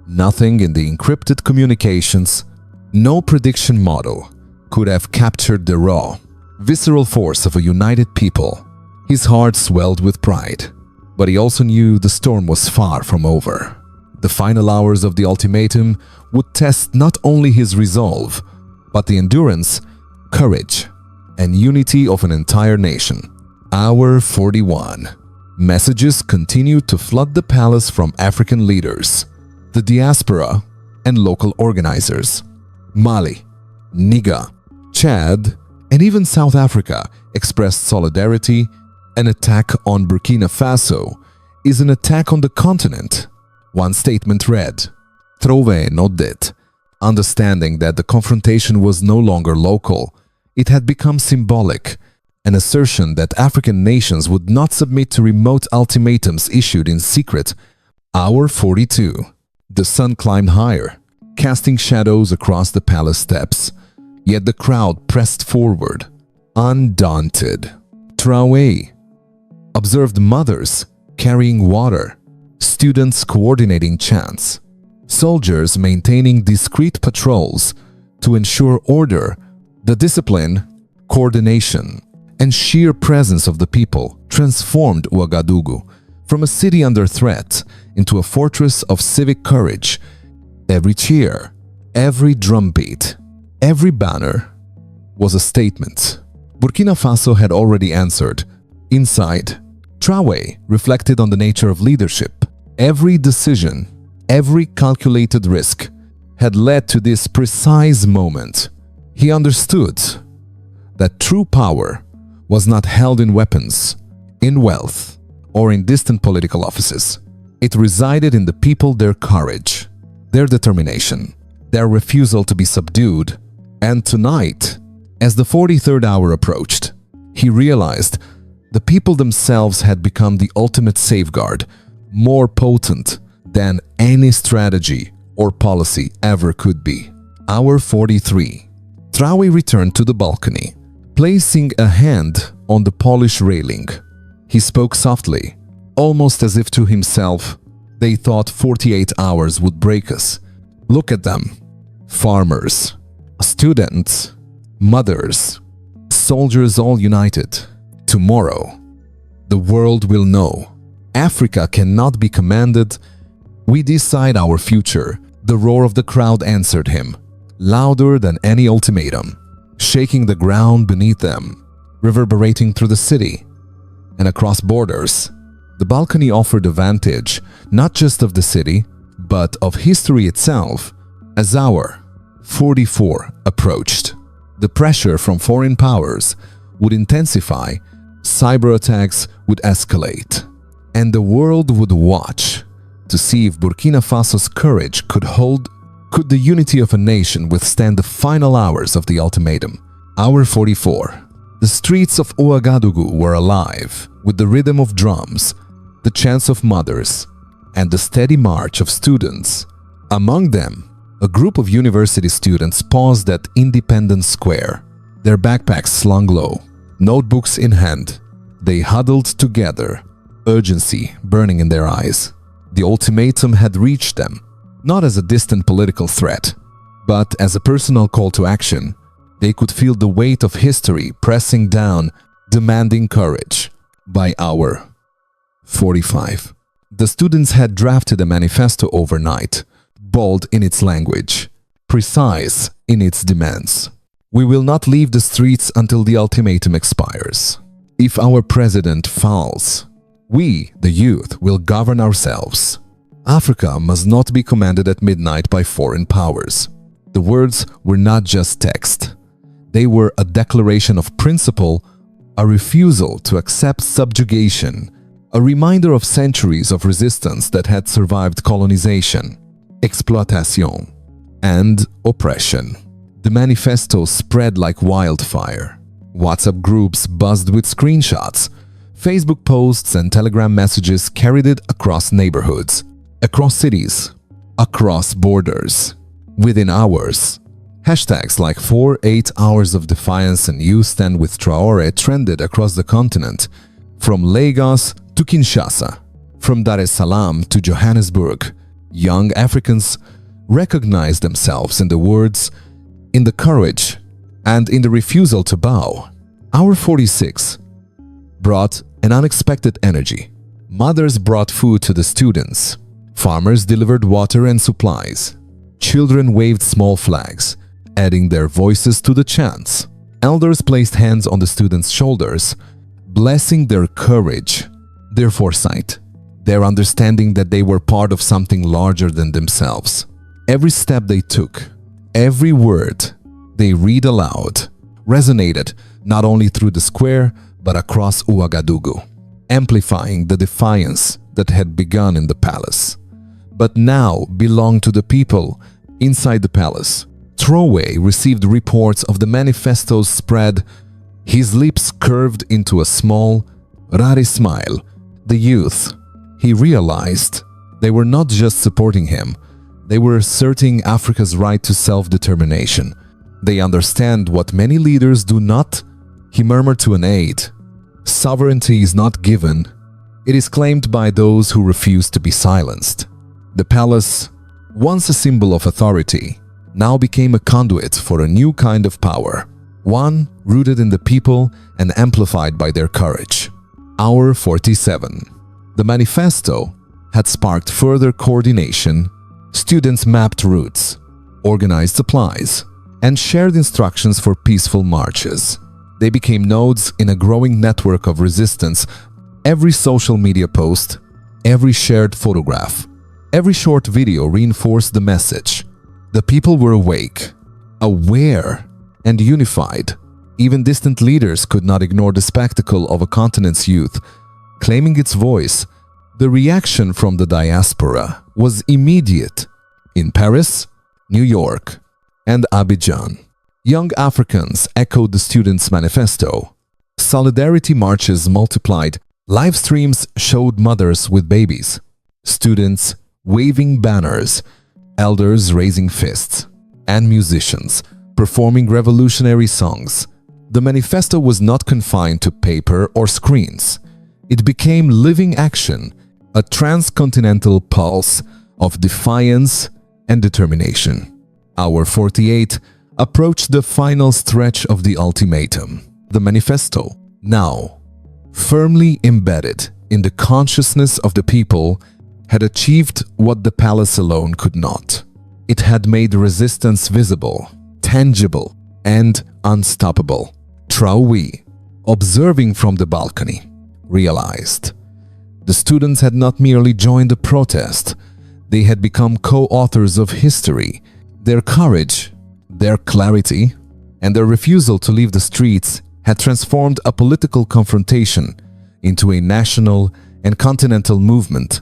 nothing in the encrypted communications, no prediction model could have captured the raw, visceral force of a united people. His heart swelled with pride, but he also knew the storm was far from over. The final hours of the ultimatum would test not only his resolve, but the endurance, courage, and unity of an entire nation. Hour 41. Messages continued to flood the palace from African leaders, the diaspora, and local organizers. Mali, Niger, Chad, and even South Africa expressed solidarity. An attack on Burkina Faso is an attack on the continent. One statement read, Traoré nodded, understanding that the confrontation was no longer local. It had become symbolic, an assertion that African nations would not submit to remote ultimatums issued in secret. Hour 42. The sun climbed higher, casting shadows across the palace steps. Yet the crowd pressed forward, undaunted. Traoré observed mothers carrying water, students coordinating chants, soldiers maintaining discreet patrols to ensure order. The discipline, coordination, and sheer presence of the people transformed Ouagadougou from a city under threat into a fortress of civic courage. Every cheer, every drumbeat, every banner was a statement. Burkina Faso had already answered. Inside, Traoré reflected on the nature of leadership. Every decision, every calculated risk had led to this precise moment. He understood that true power was not held in weapons, in wealth, or in distant political offices. It resided in the people, their courage, their determination, their refusal to be subdued. And tonight, as the 43rd hour approached, he realized the people themselves had become the ultimate safeguard, more potent than any strategy or policy ever could be. Hour 43. Traoré returned to the balcony, placing a hand on the polished railing. He spoke softly, almost as if to himself. They thought 48 hours would break us. Look at them. Farmers, students, mothers, soldiers all united. Tomorrow, the world will know. Africa cannot be commanded. We decide our future. The roar of the crowd answered him, louder than any ultimatum, shaking the ground beneath them, reverberating through the city and across borders. The balcony offered a vantage not just of the city, but of history itself. As hour 44 approached, the pressure from foreign powers would intensify, cyber attacks would escalate, and the world would watch to see if Burkina Faso's courage could the unity of a nation withstand the final hours of the ultimatum. Hour 44. The streets of Ouagadougou were alive with the rhythm of drums, the chants of mothers, and the steady march of students. Among them, a group of university students paused at Independence Square, their backpacks slung low, notebooks in hand. They huddled together, urgency burning in their eyes. The ultimatum had reached them, not as a distant political threat, but as a personal call to action. They could feel the weight of history pressing down, demanding courage. By hour 45, the students had drafted a manifesto overnight, bold in its language, precise in its demands. We will not leave the streets until the ultimatum expires. If our president falls, we, the youth, will govern ourselves. Africa must not be commanded at midnight by foreign powers. The words were not just text. They were a declaration of principle, a refusal to accept subjugation, a reminder of centuries of resistance that had survived colonization, exploitation, and oppression. The manifesto spread like wildfire. WhatsApp groups buzzed with screenshots. Facebook posts and Telegram messages carried it across neighborhoods, across cities, across borders. Within hours, hashtags like 48 hours of defiance and you stand with Traoré trended across the continent, from Lagos to Kinshasa, from Dar es Salaam to Johannesburg. Young Africans recognized themselves in the words, in the courage, and in the refusal to bow. Hour 46 brought an unexpected energy. Mothers brought food to the students. Farmers delivered water and supplies. Children waved small flags, adding their voices to the chants. Elders placed hands on the students' shoulders, blessing their courage, their foresight, their understanding that they were part of something larger than themselves. Every step they took, every word they read aloud, resonated not only through the square but across Ouagadougou, amplifying the defiance that had begun in the palace, but now belonged to the people inside the palace. Traoré received reports of the manifesto's spread. His lips curved into a small, rare smile. The youth, he realized, they were not just supporting him, they were asserting Africa's right to self-determination. They understand what many leaders do not. He murmured to an aide, sovereignty is not given, it is claimed by those who refuse to be silenced. The palace, once a symbol of authority, now became a conduit for a new kind of power, one rooted in the people and amplified by their courage. Hour 47. The manifesto had sparked further coordination. Students mapped routes, organized supplies, and shared instructions for peaceful marches. They became nodes in a growing network of resistance. Every social media post, every shared photograph, every short video reinforced the message. The people were awake, aware, and unified. Even distant leaders could not ignore the spectacle of a continent's youth claiming its voice. The reaction from the diaspora was immediate. In Paris, New York, and Abidjan, young Africans echoed the students' manifesto. Solidarity marches multiplied. Live streams showed mothers with babies, students waving banners, elders raising fists, and musicians performing revolutionary songs. The manifesto was not confined to paper or screens. It became living action, a transcontinental pulse of defiance and determination. Hour 48 approached the final stretch of the ultimatum. The manifesto, now firmly embedded in the consciousness of the people, had achieved what the palace alone could not. It had made resistance visible, tangible, and unstoppable. Traoré, observing from the balcony, realized the students had not merely joined the protest, they had become co-authors of history. Their courage, their clarity, and their refusal to leave the streets had transformed a political confrontation into a national and continental movement.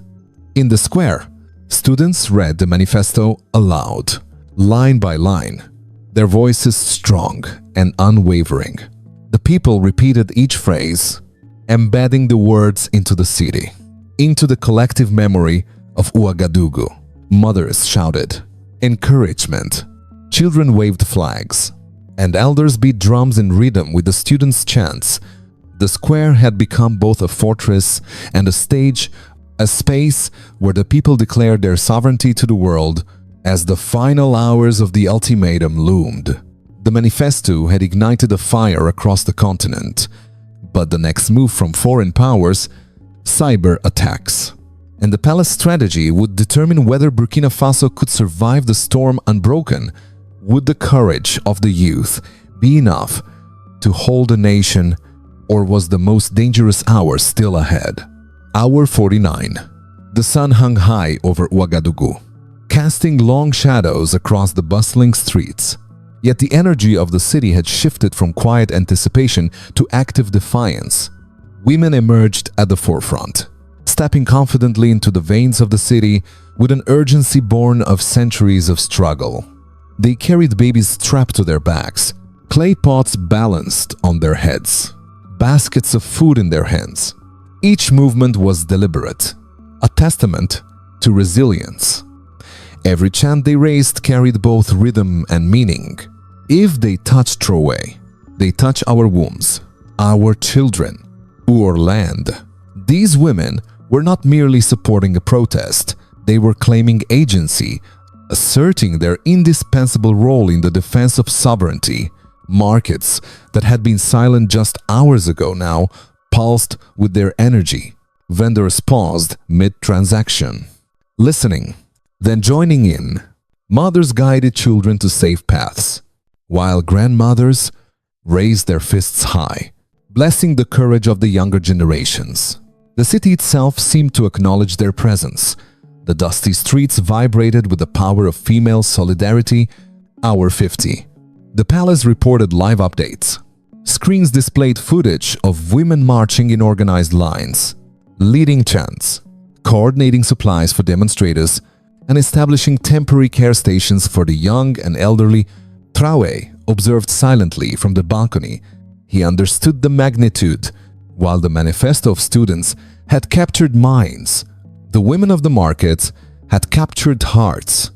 In the square, students read the manifesto aloud, line by line, their voices strong and unwavering. The people repeated each phrase, embedding the words into the city, into the collective memory of Ouagadougou. Mothers shouted encouragement, children waved flags, and elders beat drums in rhythm with the students' chants. The square had become both a fortress and a stage, a space where the people declared their sovereignty to the world as the final hours of the ultimatum loomed. The manifesto had ignited a fire across the continent, but the next move from foreign powers, cyber attacks, and the palace strategy would determine whether Burkina Faso could survive the storm unbroken. Would the courage of the youth be enough to hold a nation, or was the most dangerous hour still ahead? Hour 49. The sun hung high over Ouagadougou, casting long shadows across the bustling streets. Yet the energy of the city had shifted from quiet anticipation to active defiance. Women emerged at the forefront, stepping confidently into the veins of the city with an urgency born of centuries of struggle. They carried babies strapped to their backs, clay pots balanced on their heads, baskets of food in their hands. Each movement was deliberate, a testament to resilience. Every chant they raised carried both rhythm and meaning. If they touch Traoré, they touch our wombs, our children, our land. These women were not merely supporting a protest, they were claiming agency, asserting their indispensable role in the defense of sovereignty. Markets that had been silent just hours ago now pulsed with their energy. Vendors paused mid-transaction, listening, then joining in. Mothers guided children to safe paths, while grandmothers raised their fists high, blessing the courage of the younger generations. The city itself seemed to acknowledge their presence. The dusty streets vibrated with the power of female solidarity. Hour 50. The palace reported live updates. Screens displayed footage of women marching in organized lines, leading chants, coordinating supplies for demonstrators, and establishing temporary care stations for the young and elderly. Traoré observed silently from the balcony. He understood the magnitude. While the manifesto of students had captured minds, the women of the markets had captured hearts,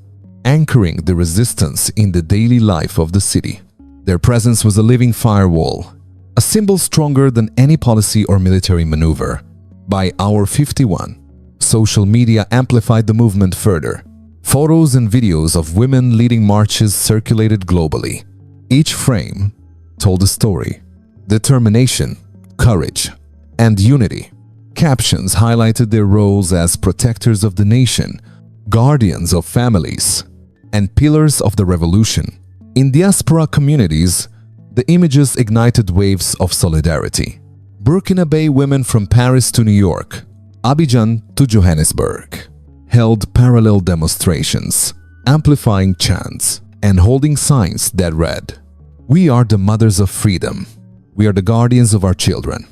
anchoring the resistance in the daily life of the city. Their presence was a living firewall, a symbol stronger than any policy or military maneuver. By hour 51, social media amplified the movement further. Photos and videos of women leading marches circulated globally. Each frame told a story: determination, courage, and unity. Captions highlighted their roles as protectors of the nation, guardians of families, and pillars of the revolution. In diaspora communities, the images ignited waves of solidarity. Burkinabe women from Paris to New York, Abidjan to Johannesburg, held parallel demonstrations, amplifying chants and holding signs that read, "We are the mothers of freedom. We are the guardians of our children.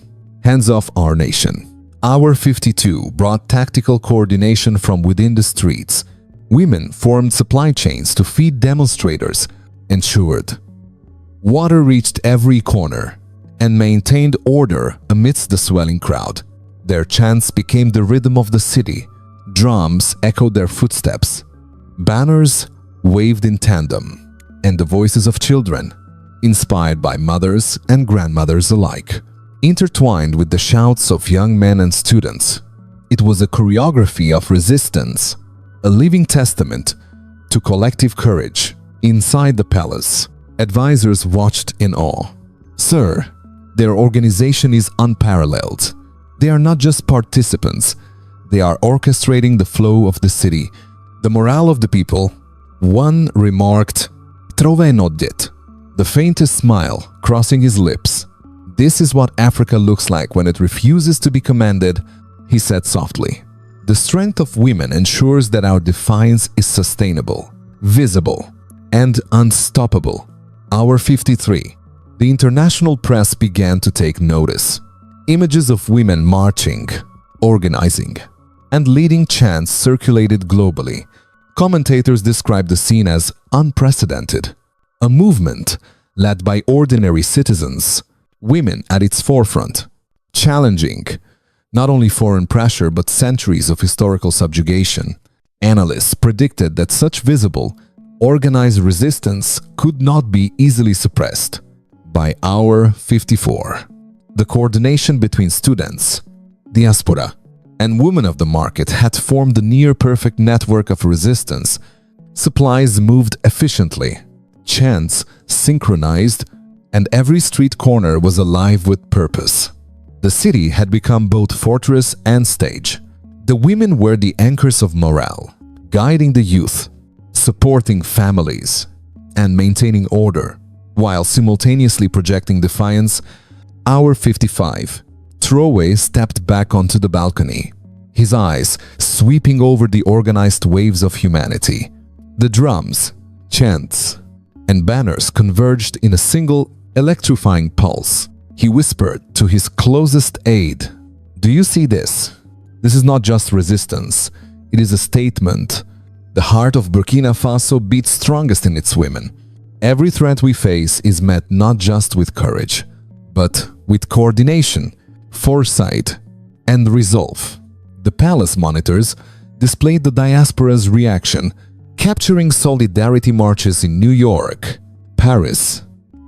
Hands off our nation." Hour 52 brought tactical coordination from within the streets. Women formed supply chains to feed demonstrators, ensured water reached every corner, and maintained order amidst the swelling crowd. Their chants became the rhythm of the city, Drums echoed their footsteps. Banners waved in tandem, and the voices of children, inspired by mothers and grandmothers alike, intertwined with the shouts of young men and students. It was a choreography of resistance, a living testament to collective courage. Inside the palace, advisors watched in awe. Sir, their organization is unparalleled. They are not just participants, they are orchestrating the flow of the city, the morale of the people. One remarked, "Trove nodjet," the faintest smile crossing his lips. "This is what Africa looks like when it refuses to be commanded," he said softly. The strength of women ensures that our defiance is sustainable, visible, and unstoppable. Hour 53. The international press began to take notice. Images of women marching, organizing, and leading chants circulated globally. Commentators described the scene as unprecedented. A movement led by ordinary citizens, women at its forefront, challenging not only foreign pressure but centuries of historical subjugation. Analysts predicted that such visible, organized resistance could not be easily suppressed. By hour 54, the coordination between students, diaspora, and women of the market had formed a near-perfect network of resistance. Supplies moved efficiently, chants synchronized, and every street corner was alive with purpose. The city had become both fortress and stage. The women were the anchors of morale, guiding the youth, supporting families, and maintaining order, while simultaneously projecting defiance. Hour 55. Traoré stepped back onto the balcony, his eyes sweeping over the organized waves of humanity. The drums, chants, and banners converged in a single electrifying pulse. He whispered to his closest aide, "Do you see this? This is not just resistance, it is a statement. The heart of Burkina Faso beats strongest in its women. Every threat we face is met not just with courage, but with coordination, foresight, and resolve." The palace monitors displayed the diaspora's reaction, capturing solidarity marches in New York, Paris,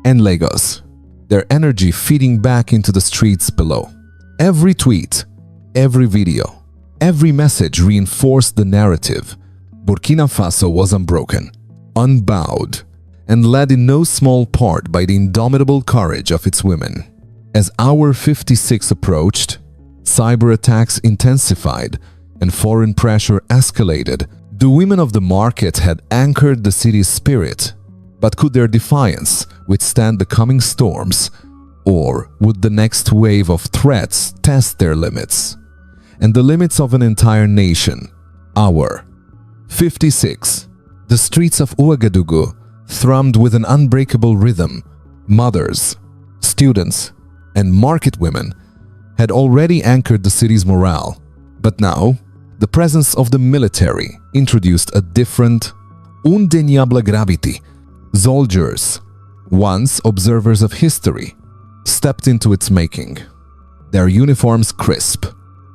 and Lagos, their energy feeding back into the streets below. Every tweet, every video, every message reinforced the narrative. Burkina Faso was unbroken, unbowed, and led in no small part by the indomitable courage of its women. As hour 56 approached, cyber attacks intensified and foreign pressure escalated. The women of the market had anchored the city's spirit, but could their defiance withstand the coming storms, or would the next wave of threats test their limits and the limits of an entire nation? Hour 56. The streets of Ouagadougou thrummed with an unbreakable rhythm. Mothers, students, and market women had already anchored the city's morale, but now the presence of the military introduced a different, undeniable gravity. Soldiers, once observers of history, stepped into its making. Their uniforms crisp,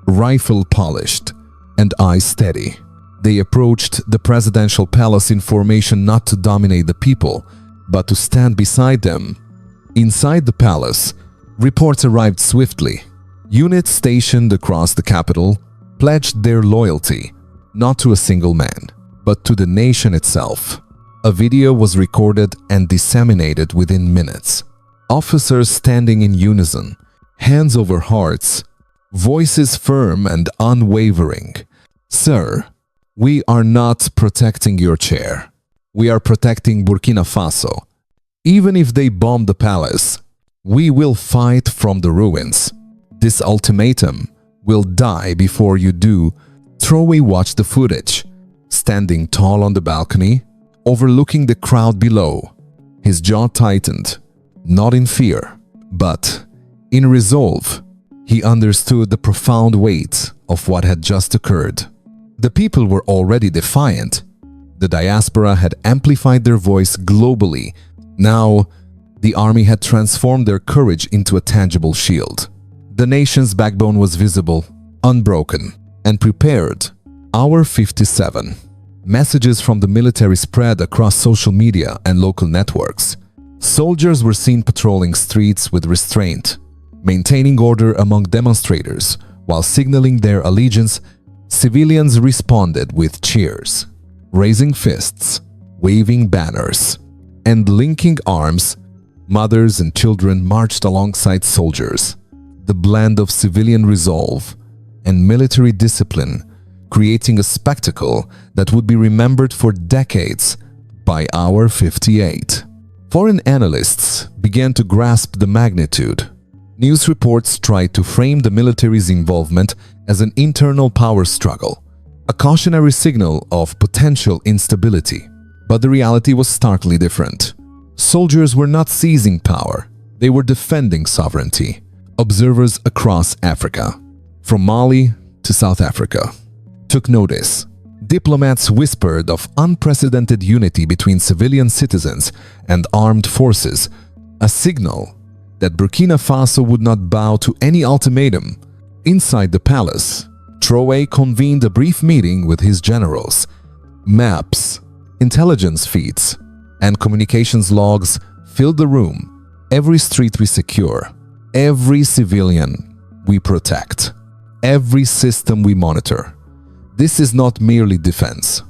rifle polished, and eyes steady. They approached the presidential palace in formation not to dominate the people, but to stand beside them. Inside the palace, reports arrived swiftly. Units stationed across the capital pledged their loyalty not to a single man, but to the nation itself. A video was recorded and disseminated within minutes. Officers standing in unison, hands over hearts, voices firm and unwavering. "Sir, we are not protecting your chair. We are protecting Burkina Faso. Even if they bomb the palace, we will fight from the ruins. This ultimatum will die before you do." Traoré watched the footage, standing tall on the balcony, overlooking the crowd below. His jaw tightened, not in fear, but in resolve. He understood the profound weight of what had just occurred. The people were already defiant. The diaspora had amplified their voice globally. Now, the army had transformed their courage into a tangible shield. The nation's backbone was visible, unbroken, and prepared. Hour 57. Messages from the military spread across social media and local networks. Soldiers were seen patrolling streets with restraint, maintaining order among demonstrators while signaling their allegiance. Civilians responded with cheers, raising fists, waving banners, and linking arms. Mothers and children marched alongside soldiers. The blend of civilian resolve and military discipline, creating a spectacle that would be remembered for decades. By hour 58, foreign analysts began to grasp the magnitude. News reports tried to frame the military's involvement as an internal power struggle, a cautionary signal of potential instability. But the reality was starkly different. Soldiers were not seizing power, they were defending sovereignty. Observers across Africa, from Mali to South Africa, took notice. Diplomats whispered of unprecedented unity between civilian citizens and armed forces, a signal that Burkina Faso would not bow to any ultimatum. Inside the palace, Traoré convened a brief meeting with his generals. Maps, intelligence feeds, and communications logs filled the room. Every street we secure, every civilian we protect, every system we monitor. This is not merely defense.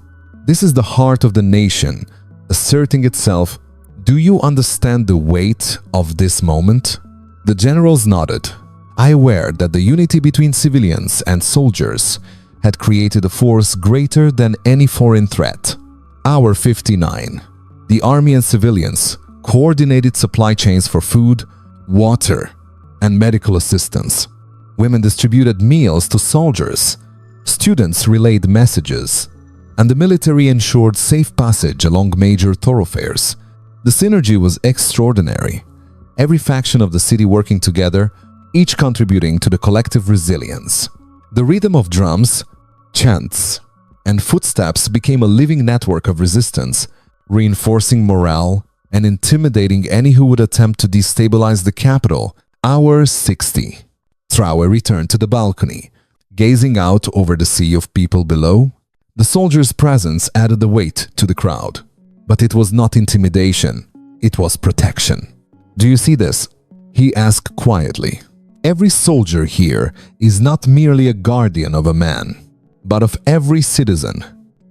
This is the heart of the nation, asserting itself. Do you understand the weight of this moment? The generals nodded, aware that the unity between civilians and soldiers had created a force greater than any foreign threat. Hour 59. The army and civilians coordinated supply chains for food, water, and medical assistance. Women distributed meals to soldiers. Students relayed messages, and the military ensured safe passage along major thoroughfares. The synergy was extraordinary. Every faction of the city working together, each contributing to the collective resilience. The rhythm of drums, chants, and footsteps became a living network of resistance, reinforcing morale and intimidating any who would attempt to destabilize the capital. Hour 60. Traoré returned to the balcony, gazing out over the sea of people below. The soldier's presence added a weight to the crowd. But it was not intimidation, it was protection. Do you see this? He asked quietly. Every soldier here is not merely a guardian of a man, but of every citizen,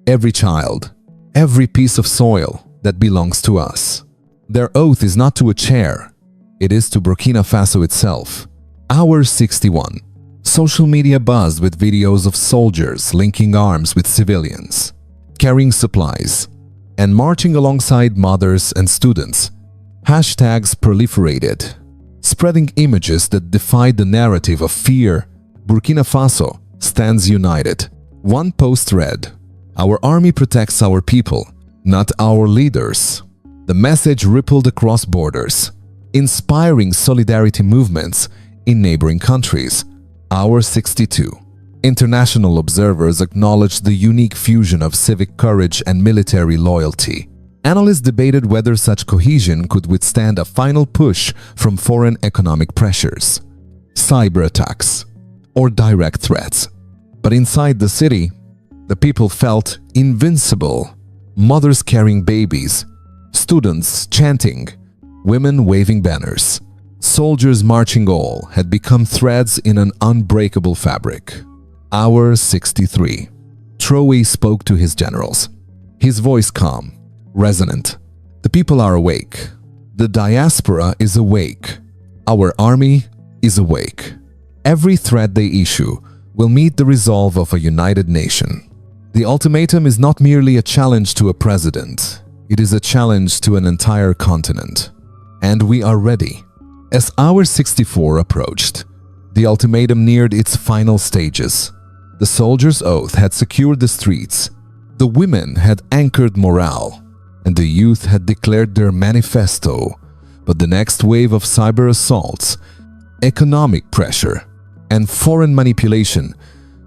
every child, every piece of soil that belongs to us. Their oath is not to a chair, it is to Burkina Faso itself. Hour 61. Social media buzzed with videos of soldiers linking arms with civilians, carrying supplies, and marching alongside mothers and students. Hashtags proliferated, spreading images that defied the narrative of fear. Burkina Faso stands united. One post read, "Our army protects our people, not our leaders." The message rippled across borders, inspiring solidarity movements in neighboring countries. Hour 62. International observers acknowledged the unique fusion of civic courage and military loyalty. Analysts debated whether such cohesion could withstand a final push from foreign economic pressures, cyber attacks, or direct threats. But inside the city, the people felt invincible. Mothers carrying babies, students chanting, women waving banners, soldiers marching, all had become threads in an unbreakable fabric. Hour 63. Traoré spoke to his generals, his voice calm, resonant. The people are awake. The diaspora is awake. Our army is awake. Every threat they issue will meet the resolve of a united nation. The ultimatum is not merely a challenge to a president. It is a challenge to an entire continent. And we are ready. As hour 64 approached, the ultimatum neared its final stages. The soldiers' oath had secured the streets. The women had anchored morale, and the youth had declared their manifesto. But the next wave of cyber assaults, economic pressure, and foreign manipulation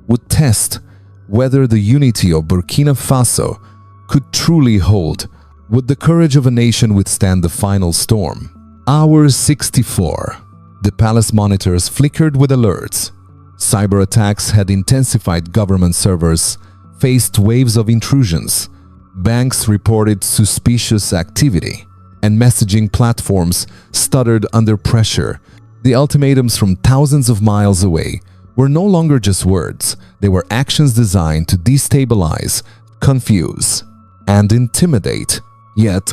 would test whether the unity of Burkina Faso could truly hold. Would the courage of a nation withstand the final storm? Hour 64. The palace monitors flickered with alerts. Cyber attacks had intensified government servers, faced waves of intrusions. Banks reported suspicious activity, and messaging platforms stuttered under pressure. The ultimatums from thousands of miles away were no longer just words. They were actions designed to destabilize, confuse, and intimidate. Yet,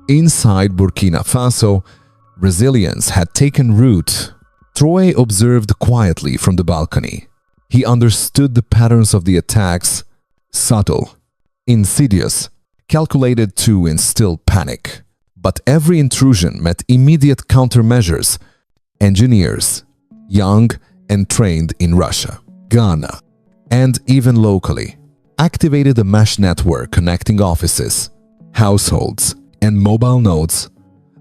inside Burkina Faso, resilience had taken root. Traoré observed quietly from the balcony. He understood the patterns of the attacks, subtle, insidious, calculated to instill panic. But every intrusion met immediate countermeasures. Engineers, young and trained in Russia, Ghana, and even locally, activated a mesh network connecting offices, households, and mobile nodes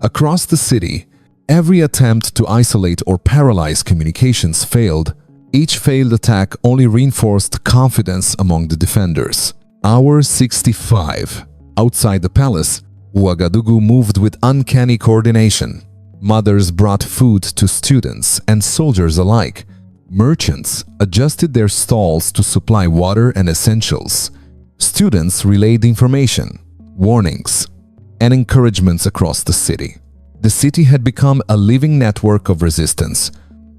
across the city. Every attempt to isolate or paralyze communications failed. Each failed attack only reinforced confidence among the defenders. Hour 65. Outside the palace, Ouagadougou moved with uncanny coordination. Mothers brought food to students and soldiers alike. Merchants adjusted their stalls to supply water and essentials. Students relayed information, warnings, and encouragements across the city. The city had become a living network of resistance,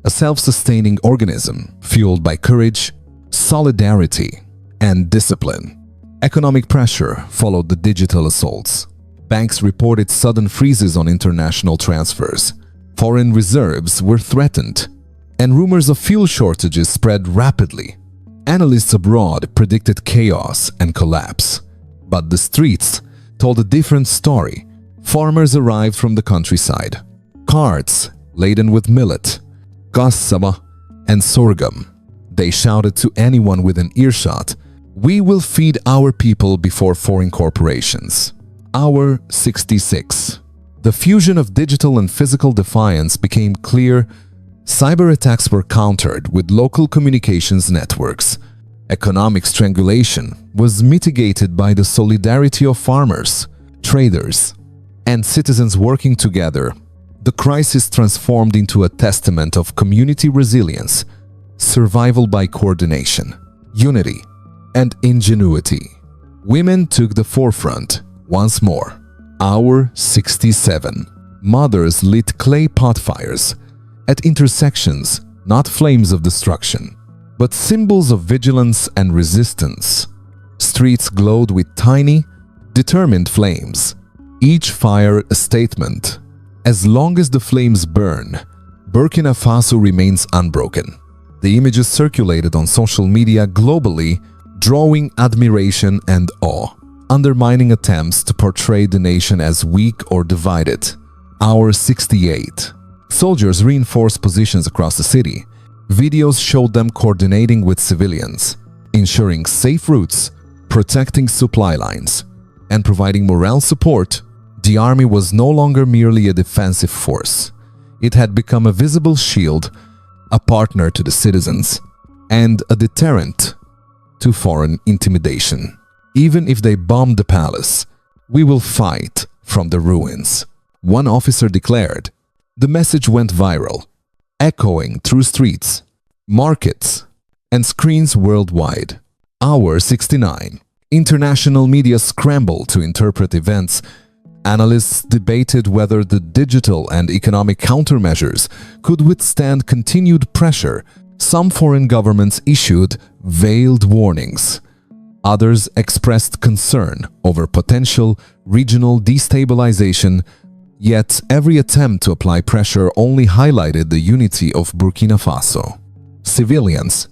a self-sustaining organism fueled by courage, solidarity, and discipline. Economic pressure followed the digital assaults. Banks reported sudden freezes on international transfers. Foreign reserves were threatened, and rumors of fuel shortages spread rapidly. Analysts abroad predicted chaos and collapse. But the streets told a different story. Farmers arrived from the countryside. Carts laden with millet, cassava, and sorghum. They shouted to anyone within earshot, "We will feed our people before foreign corporations." Hour 66. The fusion of digital and physical defiance became clear. Cyber attacks were countered with local communications networks. Economic strangulation was mitigated by the solidarity of farmers, traders, and citizens working together. The crisis transformed into a testament of community resilience, survival by coordination, unity, and ingenuity. Women took the forefront once more. Hour 67. Mothers lit clay pot fires at intersections, not flames of destruction, but symbols of vigilance and resistance. Streets glowed with tiny, determined flames, each fire a statement. As long as the flames burn, Burkina Faso remains unbroken. The images circulated on social media globally, drawing admiration and awe, undermining attempts to portray the nation as weak or divided. Hour 68. Soldiers reinforced positions across the city. Videos showed them coordinating with civilians, ensuring safe routes, protecting supply lines, and providing morale support. The army was no longer merely a defensive force. It had become a visible shield, a partner to the citizens, and a deterrent to foreign intimidation. Even if they bombed the palace, we will fight from the ruins, one officer declared. The message went viral, echoing through streets, markets, and screens worldwide. Hour 69. International media scrambled to interpret events. Analysts debated whether the digital and economic countermeasures could withstand continued pressure. Some foreign governments issued veiled warnings. Others expressed concern over potential regional destabilization, yet every attempt to apply pressure only highlighted the unity of Burkina Faso. Civilians,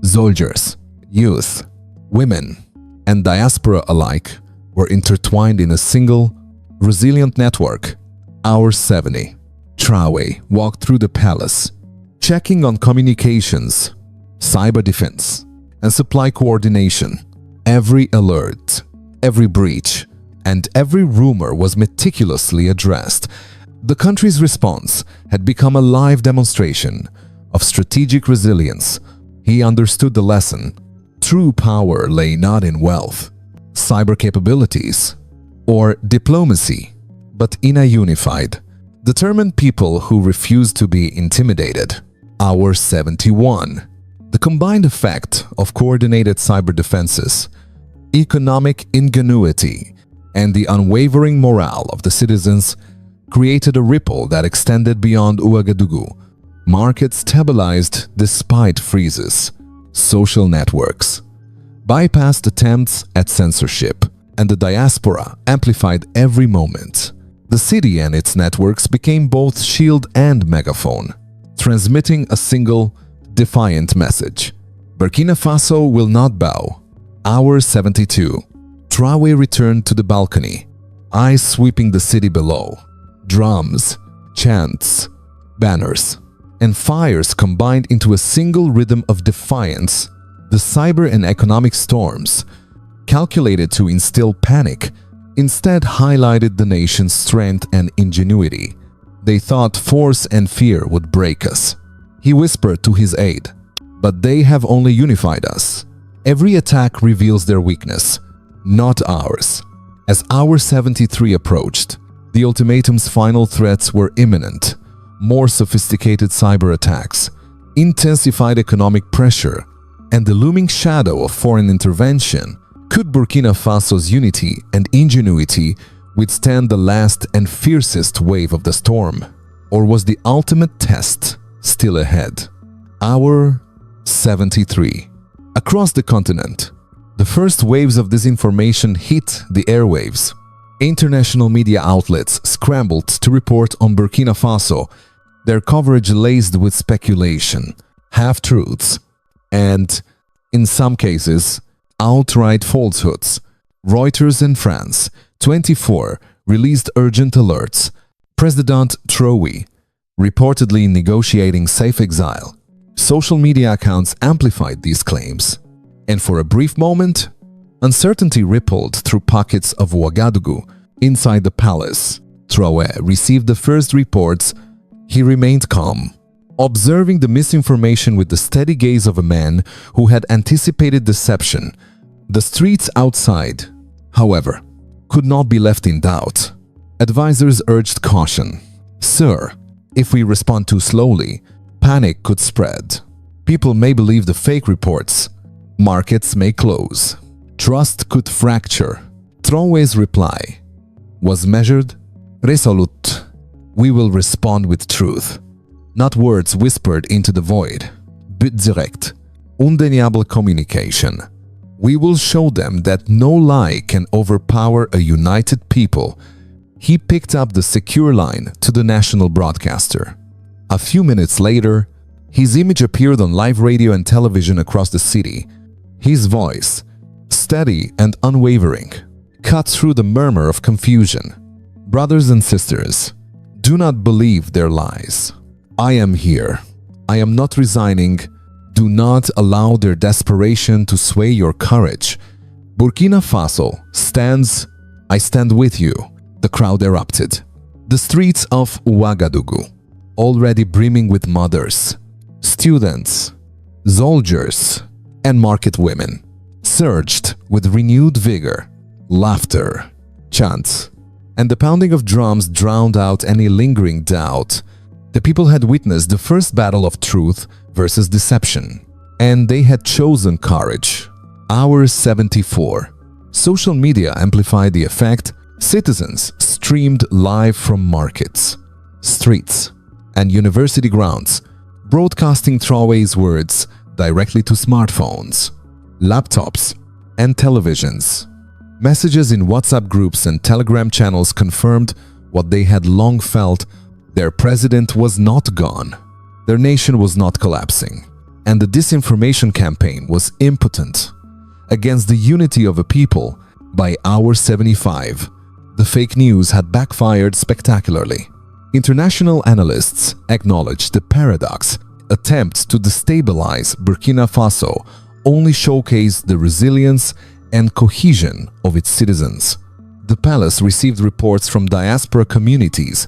soldiers, youth, women, and diaspora alike were intertwined in a single, resilient network. Hour 70. Traoré walked through the palace, checking on communications, cyber defense, and supply coordination. Every alert, every breach, and every rumor was meticulously addressed. The country's response had become a live demonstration of strategic resilience. He understood the lesson. True power lay not in wealth, cyber capabilities, or diplomacy, but in a unified, determined people who refused to be intimidated. Hour 71. The combined effect of coordinated cyber defenses, economic ingenuity, and the unwavering morale of the citizens created a ripple that extended beyond Ouagadougou. Markets stabilized despite freezes. Social networks bypassed attempts at censorship, and the diaspora amplified every moment. The city and its networks became both shield and megaphone, transmitting a single, defiant message. Burkina Faso will not bow. Hour 72. Traoré returned to the balcony, eyes sweeping the city below. Drums, chants, banners, and fires combined into a single rhythm of defiance. The cyber and economic storms, calculated to instill panic, instead highlighted the nation's strength and ingenuity. They thought force and fear would break us. He whispered to his aide, "But they have only unified us." Every attack reveals their weakness, not ours. As hour 73 approached, the ultimatum's final threats were imminent. More sophisticated cyber attacks, intensified economic pressure, and the looming shadow of foreign intervention. Could Burkina Faso's unity and ingenuity withstand the last and fiercest wave of the storm? Or was the ultimate test still ahead? Hour 73. Across the continent, the first waves of disinformation hit the airwaves. International media outlets scrambled to report on Burkina Faso, their coverage laced with speculation, half-truths, and, in some cases, outright falsehoods. Reuters in France, 24, released urgent alerts. President Traoré reportedly negotiating safe exile. Social media accounts amplified these claims. And for a brief moment, uncertainty rippled through pockets of Ouagadougou. Inside the palace, Traoré received the first reports. He remained calm, observing the misinformation with the steady gaze of a man who had anticipated deception. The streets outside, however, could not be left in doubt. Advisors urged caution. "Sir, if we respond too slowly, panic could spread. People may believe the fake reports. Markets may close. Trust could fracture." Traoré's reply was measured, resolute. "We will respond with truth." Not words whispered into the void, but direct, undeniable communication. "We will show them that no lie can overpower a united people." He picked up the secure line to the national broadcaster. A few minutes later, his image appeared on live radio and television across the city. His voice, steady and unwavering, cut through the murmur of confusion. "Brothers and sisters, do not believe their lies. I am here. I am not resigning. Do not allow their desperation to sway your courage. Burkina Faso stands. I stand with you." The crowd erupted. The streets of Ouagadougou, already brimming with mothers, students, soldiers, and market women, surged with renewed vigor. Laughter, chants, and the pounding of drums drowned out any lingering doubt. The people had witnessed the first battle of truth versus deception, and they had chosen courage. Hour 74. Social media amplified the effect. Citizens streamed live from markets, streets, and university grounds, broadcasting Traoré's words directly to smartphones, laptops, and televisions. Messages in WhatsApp groups and Telegram channels confirmed what they had long felt: their president was not gone, their nation was not collapsing, and the disinformation campaign was impotent against the unity of a people. By hour 75, the fake news had backfired spectacularly. International analysts acknowledged the paradox. Attempts to destabilize Burkina Faso only showcased the resilience and cohesion of its citizens. The palace received reports from diaspora communities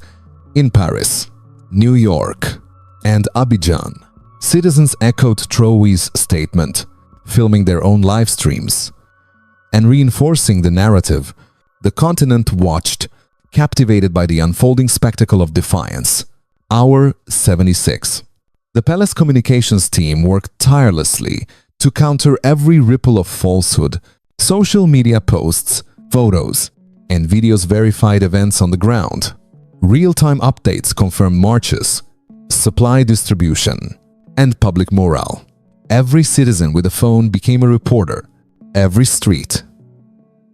in Paris, New York, and Abidjan. Citizens echoed Traoré's statement, filming their own live streams and reinforcing the narrative. The continent watched, captivated by the unfolding spectacle of defiance. Hour 76. The palace communications team worked tirelessly to counter every ripple of falsehood. Social media posts, photos, and videos verified events on the ground. Real-time updates confirm marches, supply distribution, and public morale. Every citizen with a phone became a reporter. Every street,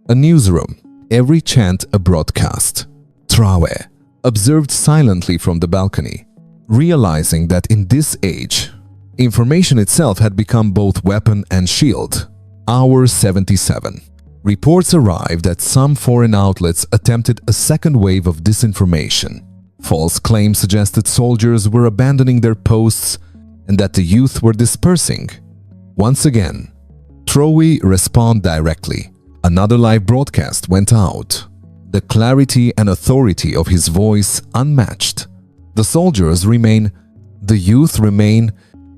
a newsroom. Every chant a broadcast. Traoré observed silently from the balcony, realizing that in this age, information itself had become both weapon and shield. Hour 77. Reports arrived that some foreign outlets attempted a second wave of disinformation. False claims suggested soldiers were abandoning their posts and that the youth were dispersing. Once again, Traoré responded directly. Another live broadcast went out. The clarity and authority of his voice unmatched. The soldiers remain, the youth remain,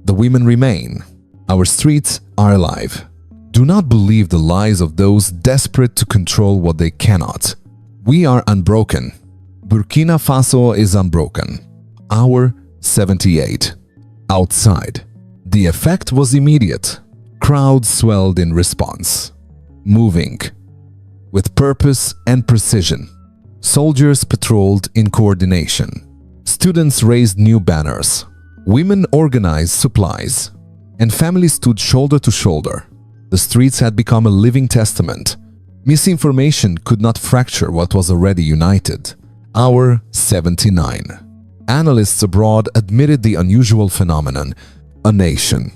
the women remain. Our streets are alive. Do not believe the lies of those desperate to control what they cannot. We are unbroken. Burkina Faso is unbroken. Hour 78. Outside. The effect was immediate. Crowds swelled in response. Moving. With purpose and precision. Soldiers patrolled in coordination. Students raised new banners. Women organized supplies. And families stood shoulder to shoulder. The streets had become a living testament. Misinformation could not fracture what was already united. Hour 79. Analysts abroad admitted the unusual phenomenon. A nation,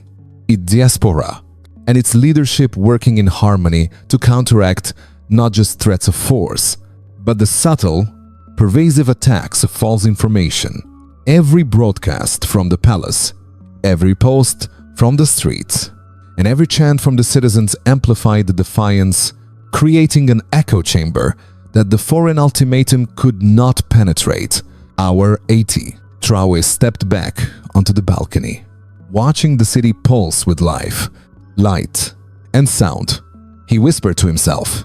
its diaspora, and its leadership working in harmony to counteract not just threats of force, but the subtle, pervasive attacks of false information. Every broadcast from the palace, every post from the streets, and every chant from the citizens amplified the defiance, creating an echo chamber that the foreign ultimatum could not penetrate. Hour 80. Traoré stepped back onto the balcony, watching the city pulse with life, light, and sound. He whispered to himself,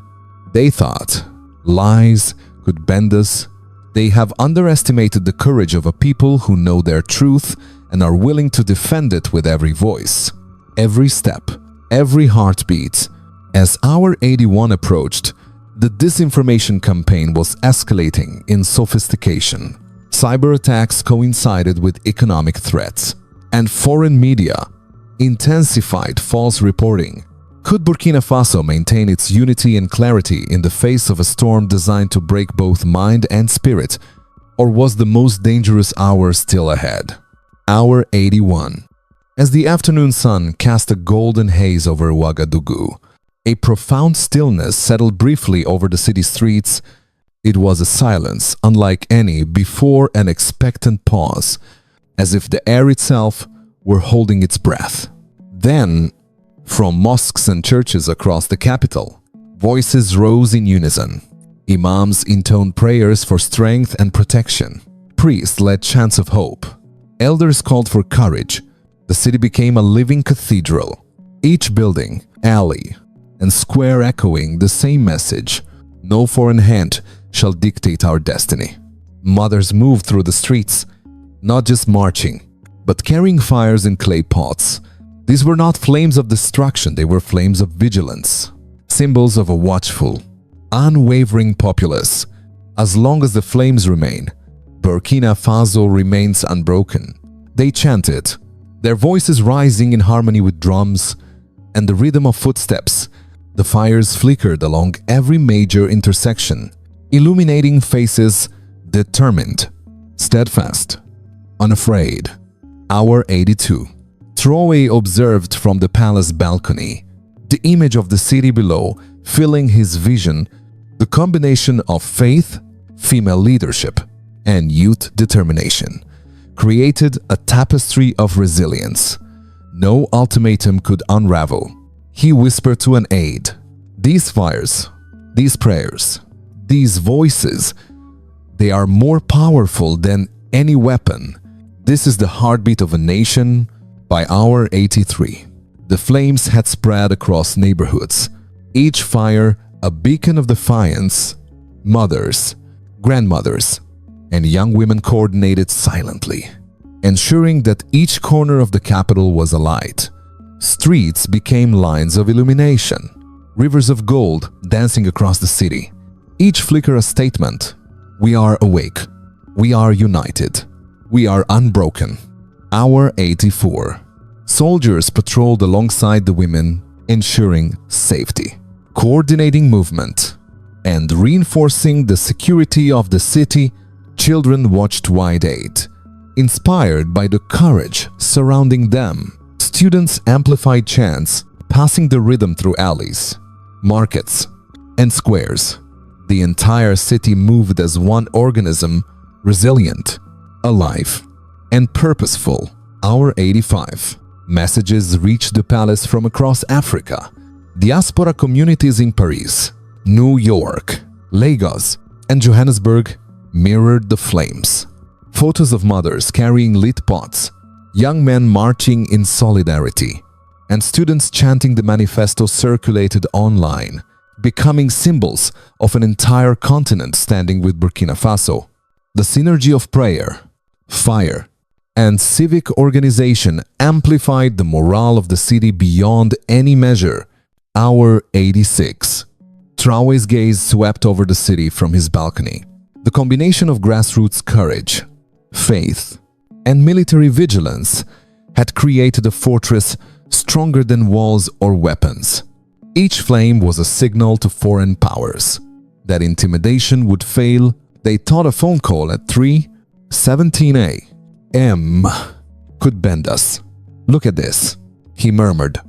"They thought lies could bend us. They have underestimated the courage of a people who know their truth and are willing to defend it with every voice, every step, every heartbeat." As hour 81 approached, the disinformation campaign was escalating in sophistication. Cyber attacks coincided with economic threats, and foreign media intensified false reporting. Could Burkina Faso maintain its unity and clarity in the face of a storm designed to break both mind and spirit, or was the most dangerous hour still ahead? Hour 81. As the afternoon sun cast a golden haze over Ouagadougou, a profound stillness settled briefly over the city streets. It was a silence unlike any before, an expectant pause, as if the air itself were holding its breath. Then, from mosques and churches across the capital, voices rose in unison. Imams intoned prayers for strength and protection. Priests led chants of hope. Elders called for courage. The city became a living cathedral, each building, alley, and square echoing the same message: no foreign hand shall dictate our destiny. Mothers moved through the streets, not just marching, but carrying fires in clay pots. These were not flames of destruction, they were flames of vigilance, symbols of a watchful, unwavering populace. As long as the flames remain, Burkina Faso remains unbroken. They chanted, their voices rising in harmony with drums and the rhythm of footsteps. The fires flickered along every major intersection, illuminating faces determined, steadfast, unafraid. Hour 82. Traoré observed from the palace balcony, the image of the city below filling his vision, the combination of faith, female leadership, and youth determination created a tapestry of resilience. No ultimatum could unravel. He whispered to an aide, "These fires, these prayers, these voices, they are more powerful than any weapon. This is the heartbeat of a nation." By hour 83, the flames had spread across neighborhoods, each fire a beacon of defiance. Mothers, grandmothers, and young women coordinated silently, ensuring that each corner of the capital was alight. Streets became lines of illumination. rivers of gold dancing across the city. Each flicker a statement. We are awake. We are united. We are unbroken. Hour 84. Soldiers patrolled alongside the women, ensuring safety, coordinating movement, and reinforcing the security of the city. Children watched wide-eyed, inspired by the courage surrounding them. Students amplified chants, passing the rhythm through alleys, markets, and squares. The entire city moved as one organism, resilient, alive, and purposeful. Hour 85. Messages reached the palace from across Africa. Diaspora communities in Paris, New York, Lagos, and Johannesburg mirrored the flames. Photos of mothers carrying lit pots, young men marching in solidarity, and students chanting the manifesto circulated online, becoming symbols of an entire continent standing with Burkina Faso. The synergy of prayer, fire, and civic organization amplified the morale of the city beyond any measure. Hour 86. Traoré's gaze swept over the city from his balcony. The combination of grassroots courage, faith, and military vigilance had created a fortress stronger than walls or weapons. Each flame was a signal to foreign powers that intimidation would fail. They thought a phone call at 3:17 a.m. could bend us. Look at this, he murmured.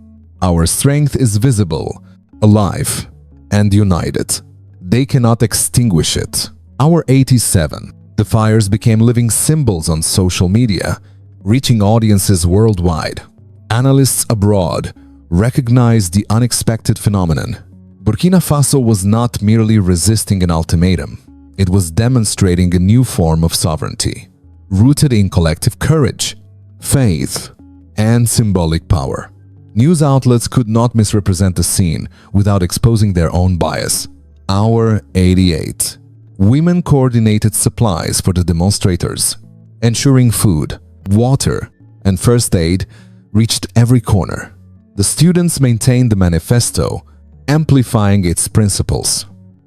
Our strength is visible, alive, and united. They cannot extinguish it. Hour 87. The fires became living symbols on social media, reaching audiences worldwide. Analysts abroad recognized the unexpected phenomenon. Burkina Faso was not merely resisting an ultimatum. It was demonstrating a new form of sovereignty, rooted in collective courage, faith, and symbolic power. News outlets could not misrepresent the scene without exposing their own bias. Hour 88. Women coordinated supplies for the demonstrators, ensuring food, water, and first aid reached every corner. The students maintained the manifesto, amplifying its principles.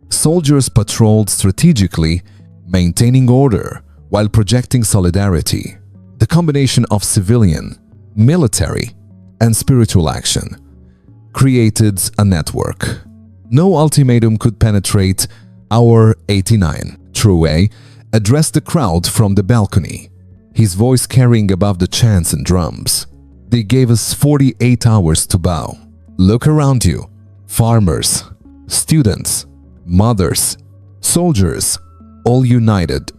Soldiers patrolled strategically, maintaining order while projecting solidarity. The combination of civilian, military, and spiritual action created a network. No ultimatum could penetrate. Hour 89. Traoré addressed the crowd from the balcony, his voice carrying above the chants and drums. They gave us 48 hours to bow. Look around you. Farmers, students, mothers, soldiers, all united.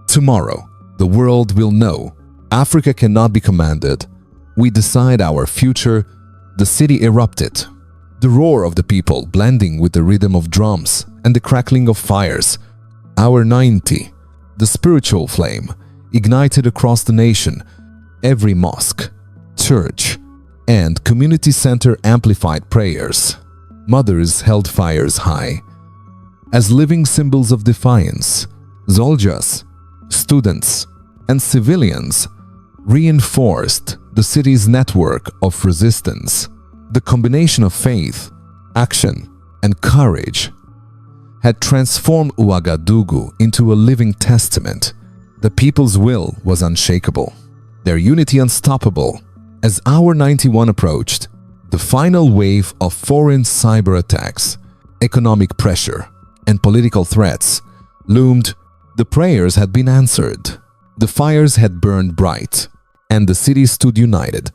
Tomorrow, the world will know. Africa cannot be commanded. We decide our future. The city erupted. The roar of the people blending with the rhythm of drums and the crackling of fires. Hour 90. The spiritual flame ignited across the nation. Every mosque, church, and community center amplified prayers. Mothers held fires high as living symbols of defiance. Soldiers, students, and civilians reinforced the city's network of resistance. The combination of faith, action, and courage had transformed Ouagadougou into a living testament. The people's will was unshakable, their unity unstoppable. As Hour 91 approached, the final wave of foreign cyber attacks, economic pressure, and political threats loomed. The prayers had been answered. The fires had burned bright, and the city stood united.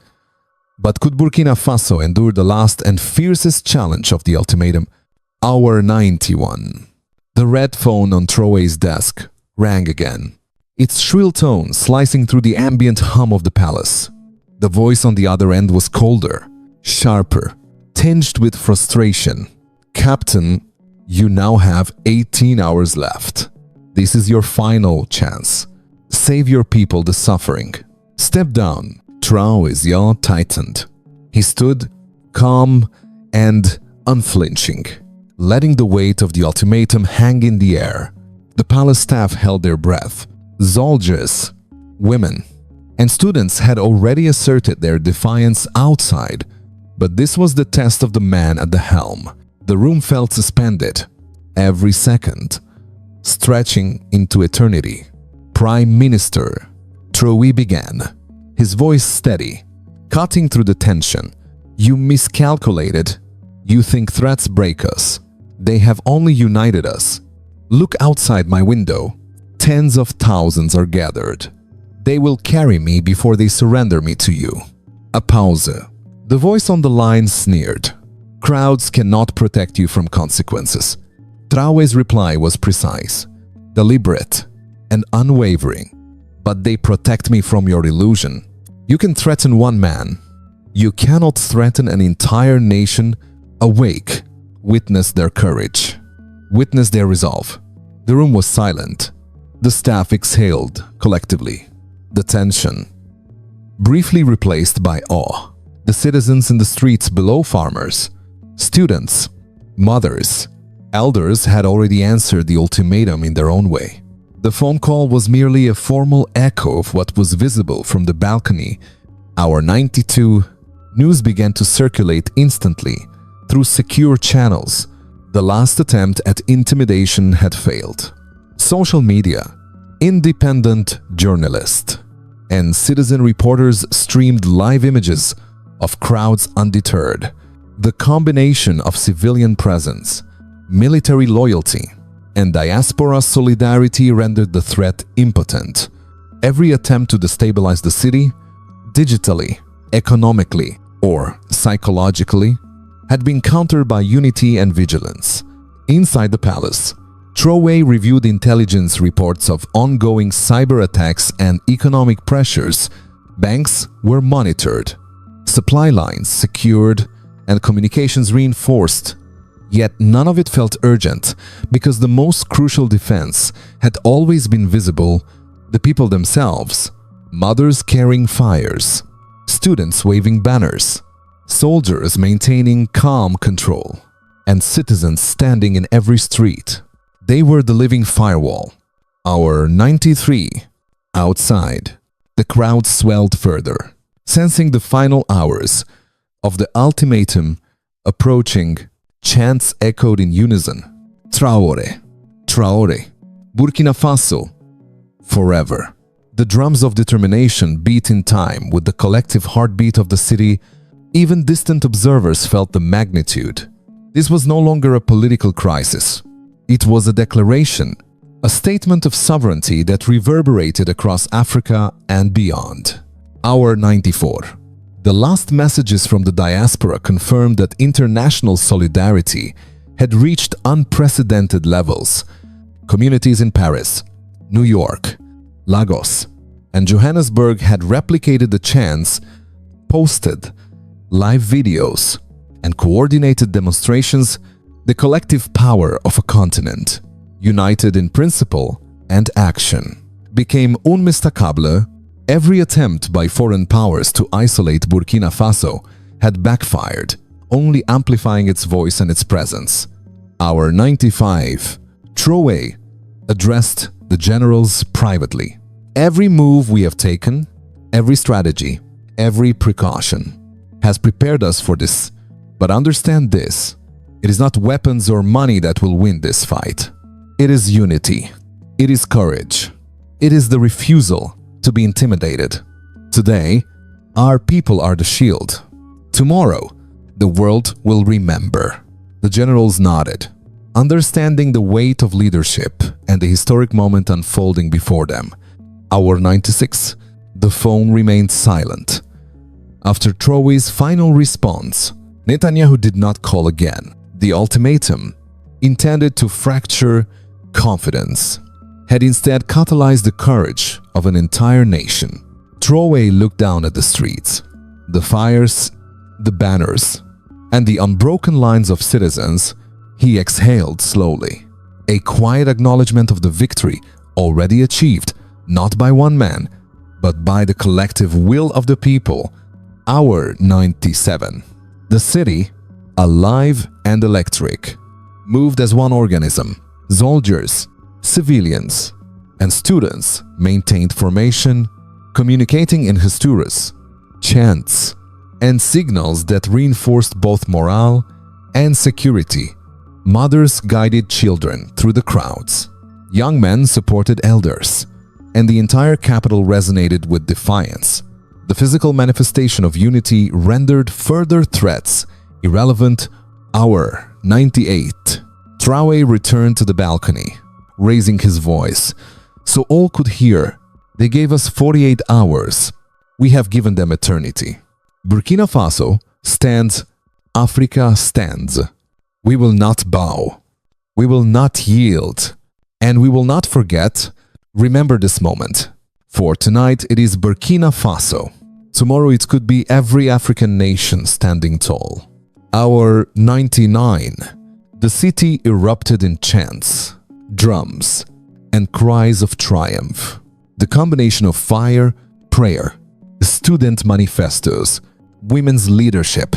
But could Burkina Faso endure the last and fiercest challenge of the ultimatum? Hour 91. The red phone on Traoré's desk rang again, its shrill tone slicing through the ambient hum of the palace. The voice on the other end was colder, sharper, tinged with frustration. Captain, you now have 18 hours left. This is your final chance. Save your people the suffering. Step down. Traoré's jaw tightened. He stood, calm and unflinching, letting the weight of the ultimatum hang in the air. The palace staff held their breath. Soldiers, women, and students had already asserted their defiance outside, but this was the test of the man at the helm. The room felt suspended, every second, stretching into eternity. Prime Minister Traoré began, his voice steady, cutting through the tension. You miscalculated. You think threats break us. They have only united us. Look outside my window. Tens of thousands are gathered. They will carry me before they surrender me to you. A pause. The voice on the line sneered. Crowds cannot protect you from consequences. Traoré's reply was precise, deliberate, and unwavering. But they protect me from your illusion. You can threaten one man. You cannot threaten an entire nation. Awake. Witness their courage. Witness their resolve. The room was silent. The staff exhaled collectively. The tension, briefly replaced by awe. The citizens in the streets below, farmers, students, mothers, elders had already answered the ultimatum in their own way. The phone call was merely a formal echo of what was visible from the balcony. Hour 92, news began to circulate instantly through secure channels. The last attempt at intimidation had failed. Social media, independent journalists, and citizen reporters streamed live images of crowds undeterred. The combination of civilian presence, military loyalty, and diaspora solidarity rendered the threat impotent. Every attempt to destabilize the city, digitally, economically, or psychologically, had been countered by unity and vigilance. Inside the palace, Traoré reviewed intelligence reports of ongoing cyber attacks and economic pressures. Banks were monitored, supply lines secured, and communications reinforced. Yet none of it felt urgent, because the most crucial defense had always been visible: the people themselves, mothers carrying fires, students waving banners, soldiers maintaining calm control, and citizens standing in every street. They were the living firewall. Hour 93. Outside, the crowd swelled further, sensing the final hours of the ultimatum approaching. Chants echoed in unison. Traoré, Traoré, Burkina Faso, forever. The drums of determination beat in time with the collective heartbeat of the city. Even distant observers felt the magnitude. This was no longer a political crisis. It was a declaration, a statement of sovereignty that reverberated across Africa and beyond. Hour 94. The last messages from the diaspora confirmed that international solidarity had reached unprecedented levels. Communities in Paris, New York, Lagos, and Johannesburg had replicated the chants, posted live videos, and coordinated demonstrations. The collective power of a continent, united in principle and action, became unmistakable. Every attempt by foreign powers to isolate Burkina Faso had backfired, only amplifying its voice and its presence. Hour 95. Traoré addressed the generals privately. Every move we have taken, every strategy, every precaution has prepared us for this. But understand this: it is not weapons or money that will win this fight. It is unity. It is courage. It is the refusal to be intimidated. Today, our people are the shield. Tomorrow, the world will remember. The generals nodded, understanding the weight of leadership and the historic moment unfolding before them. Hour 96. The phone remained silent. After Traoré's final response, Netanyahu did not call again. The ultimatum, intended to fracture confidence, had instead catalyzed the courage of an entire nation. Traoré looked down at the streets, the fires, the banners, and the unbroken lines of citizens. He exhaled slowly, a quiet acknowledgement of the victory already achieved, not by one man, but by the collective will of the people. Hour 97. The city, alive and electric, moved as one organism. Soldiers, civilians, and students maintained formation, communicating in gestures, chants, and signals that reinforced both morale and security. Mothers guided children through the crowds. Young men supported elders. And the entire capital resonated with defiance. The physical manifestation of unity rendered further threats irrelevant. Hour 98. Traoré returned to the balcony, raising his voice, so all could hear. They gave us 48 hours. We have given them eternity. Burkina Faso stands. Africa stands. We will not bow. We will not yield. And we will not forget. Remember this moment. For tonight it is Burkina Faso. Tomorrow it could be every African nation standing tall. Hour 99. The city erupted in chants, drums, and cries of triumph. The combination of fire, prayer, student manifestos, women's leadership,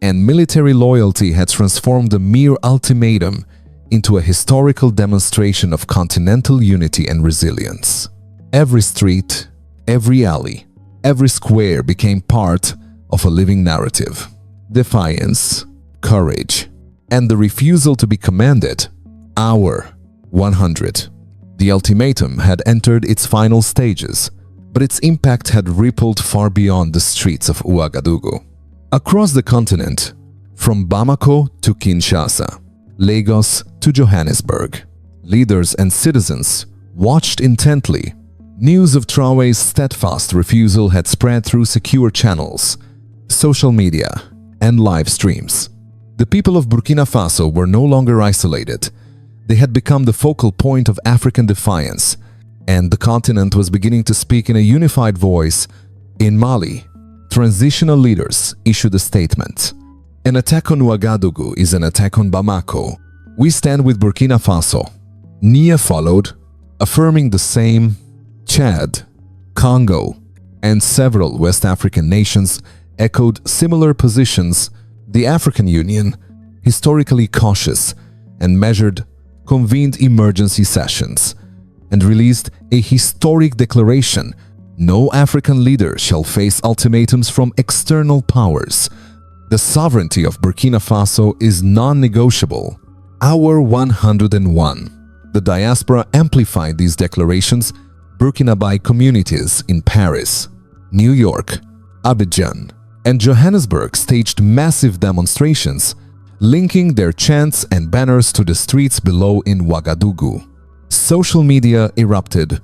and military loyalty had transformed a mere ultimatum into a historical demonstration of continental unity and resilience. Every street, every alley, every square became part of a living narrative. Defiance, courage, and the refusal to be commanded. Hour 100. The ultimatum had entered its final stages, but its impact had rippled far beyond the streets of Ouagadougou. Across the continent, from Bamako to Kinshasa, Lagos to Johannesburg, leaders and citizens watched intently. News of Traoré's steadfast refusal had spread through secure channels, social media, and live streams. The people of Burkina Faso were no longer isolated. They had become the focal point of African defiance, and the continent was beginning to speak in a unified voice. In Mali, transitional leaders issued a statement. An attack on Ouagadougou is an attack on Bamako. We stand with Burkina Faso. Nia followed, affirming the same. Chad, Congo, and several West African nations echoed similar positions. The African Union, historically cautious and measured, convened emergency sessions and released a historic declaration: no African leader shall face ultimatums from external powers. The sovereignty of Burkina Faso is non-negotiable. Hour 101. The diaspora amplified these declarations. Burkinabe communities in Paris, New York, Abidjan, and Johannesburg staged massive demonstrations, linking their chants and banners to the streets below in Ouagadougou. Social media erupted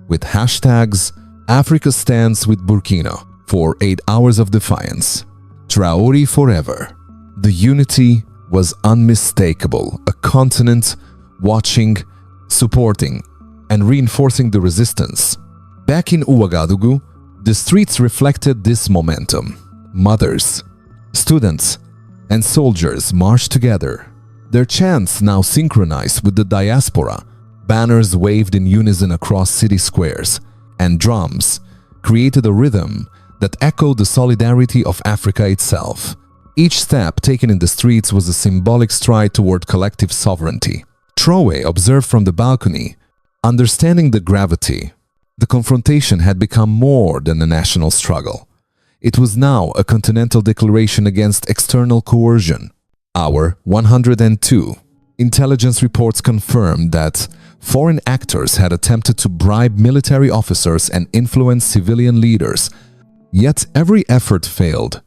with hashtags Africa stands with Burkina for 8 hours of defiance. Traoré forever. The unity was unmistakable, a continent watching, supporting, and reinforcing the resistance. Back in Ouagadougou, the streets reflected this momentum. Mothers, students, and soldiers marched together, their chants now synchronized with the diaspora. Banners waved in unison across city squares, and drums created a rhythm that echoed the solidarity of Africa itself. Each step taken in the streets was a symbolic stride toward collective sovereignty. Traoré observed from the balcony, understanding the gravity. The confrontation had become more than a national struggle. It was now a continental declaration against external coercion. Hour 102. Intelligence reports confirmed that foreign actors had attempted to bribe military officers and influence civilian leaders. Yet every effort failed.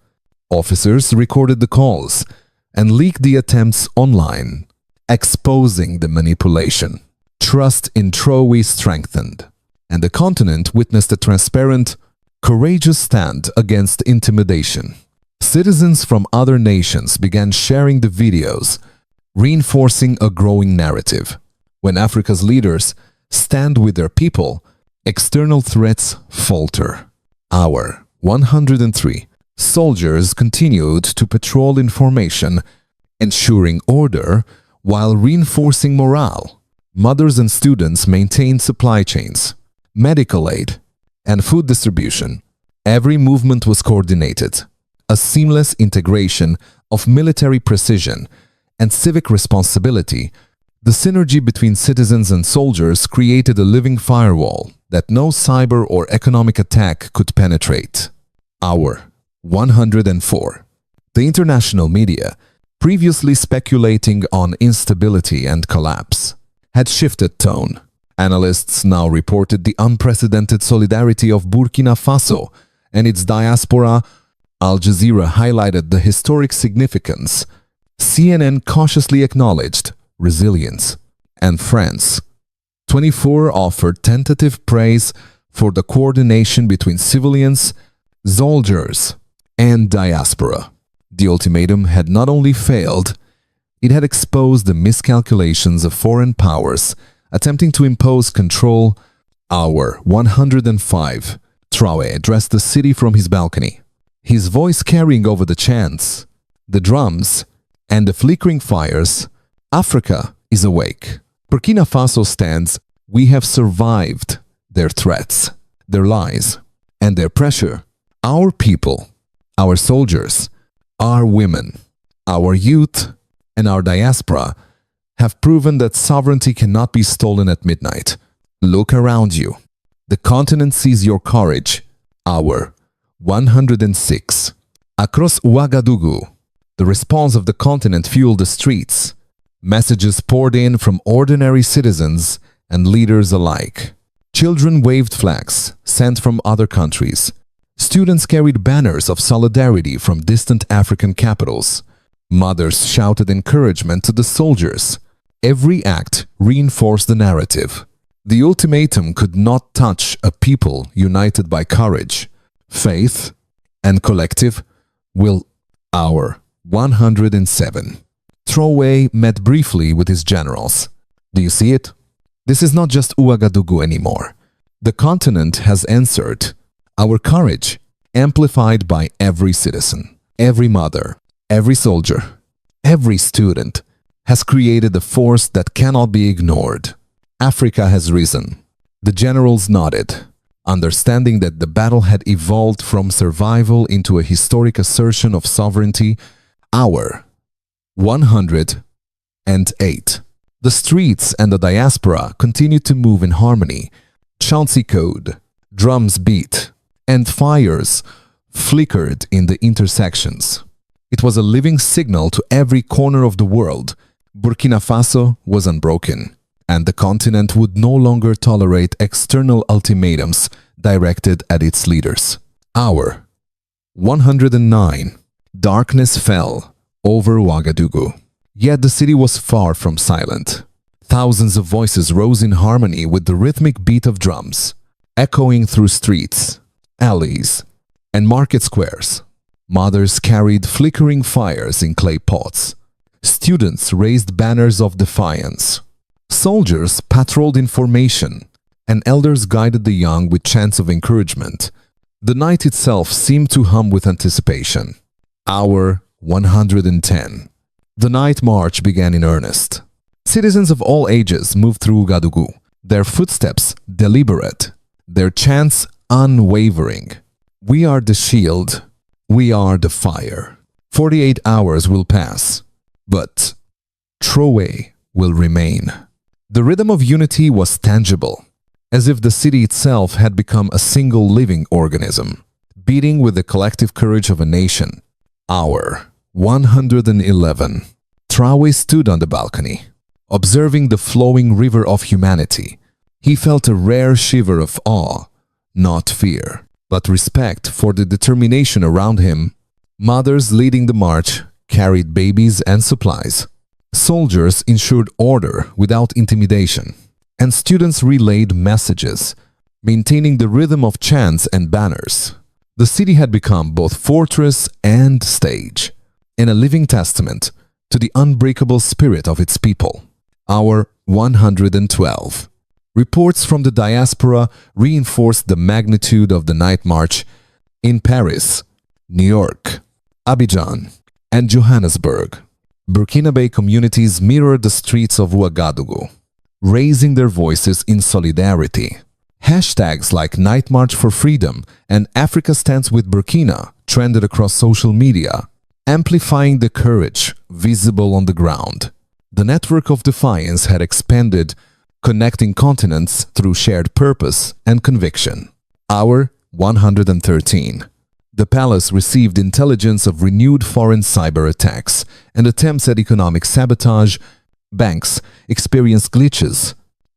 Officers recorded the calls and leaked the attempts online, exposing the manipulation. Trust in Traoré strengthened, and the continent witnessed a transparent, courageous stand against intimidation. Citizens from other nations began sharing the videos, reinforcing a growing narrative. When Africa's leaders stand with their people, external threats falter. Hour 103. Soldiers continued to patrol in formation, ensuring order while reinforcing morale. Mothers and students maintained supply chains, medical aid, and food distribution. Every movement was coordinated, a seamless integration of military precision and civic responsibility. The synergy between citizens and soldiers created a living firewall that no cyber or economic attack could penetrate. Hour 104. The international media previously speculating on instability and collapse, had shifted tone. Analysts now reported the unprecedented solidarity of Burkina Faso and its diaspora. Al Jazeera highlighted the historic significance. CNN cautiously acknowledged resilience. And France 24 offered tentative praise for the coordination between civilians, soldiers, and diaspora. The ultimatum had not only failed, it had exposed the miscalculations of foreign powers attempting to impose control. Hour 105, Traoré addressed the city from his balcony, his voice carrying over the chants, the drums, and the flickering fires. Africa is awake. Burkina Faso stands. We have survived their threats, their lies, and their pressure. Our people, our soldiers, our women, our youth, and our diaspora have proven that sovereignty cannot be stolen at midnight. Look around you. The continent sees your courage. Hour 106. Across Ouagadougou, the response of the continent fueled the streets. Messages poured in from ordinary citizens and leaders alike. Children waved flags sent from other countries. Students carried banners of solidarity from distant African capitals. Mothers shouted encouragement to the soldiers. Every act reinforced the narrative. The ultimatum could not touch a people united by courage, faith, and collective will. Hour 107. Traoré met briefly with his generals. Do you see it? This is not just Ouagadougou anymore. The continent has answered. Our courage, amplified by every citizen, every mother, every soldier, every student, has created a force that cannot be ignored. Africa has risen. The generals nodded, understanding that the battle had evolved from survival into a historic assertion of sovereignty. Hour 108. The streets and the diaspora continued to move in harmony. Chants echoed, drums beat, and fires flickered in the intersections. It was a living signal to every corner of the world. Burkina Faso was unbroken, and the continent would no longer tolerate external ultimatums directed at its leaders. Hour 109. Darkness fell over Ouagadougou. Yet the city was far from silent. Thousands of voices rose in harmony with the rhythmic beat of drums, echoing through streets, alleys, and market squares. Mothers carried flickering fires in clay pots. Students raised banners of defiance. Soldiers patrolled in formation, and elders guided the young with chants of encouragement. The night itself seemed to hum with anticipation. Hour 110. The night march began in earnest. Citizens of all ages moved through Ouagadougou, their footsteps deliberate, their chants unwavering. We are the shield, we are the fire. 48 hours will pass, but Traoré will remain. The rhythm of unity was tangible, as if the city itself had become a single living organism, beating with the collective courage of a nation. Hour 111. Traoré stood on the balcony, observing the flowing river of humanity. He felt a rare shiver of awe, not fear, but respect for the determination around him. Mothers leading the march carried babies and supplies. Soldiers ensured order without intimidation, and students relayed messages, maintaining the rhythm of chants and banners. The city had become both fortress and stage, and a living testament to the unbreakable spirit of its people. Hour 112. Reports from the diaspora reinforced the magnitude of the night march. In Paris, New York, Abidjan, and Johannesburg, Burkinabe communities mirrored the streets of Ouagadougou, raising their voices in solidarity. Hashtags like Night March for Freedom and Africa Stands with Burkina trended across social media, amplifying the courage visible on the ground. The network of defiance had expanded, connecting continents through shared purpose and conviction. Hour 113. The palace received intelligence of renewed foreign cyber attacks and attempts at economic sabotage. Banks experienced glitches,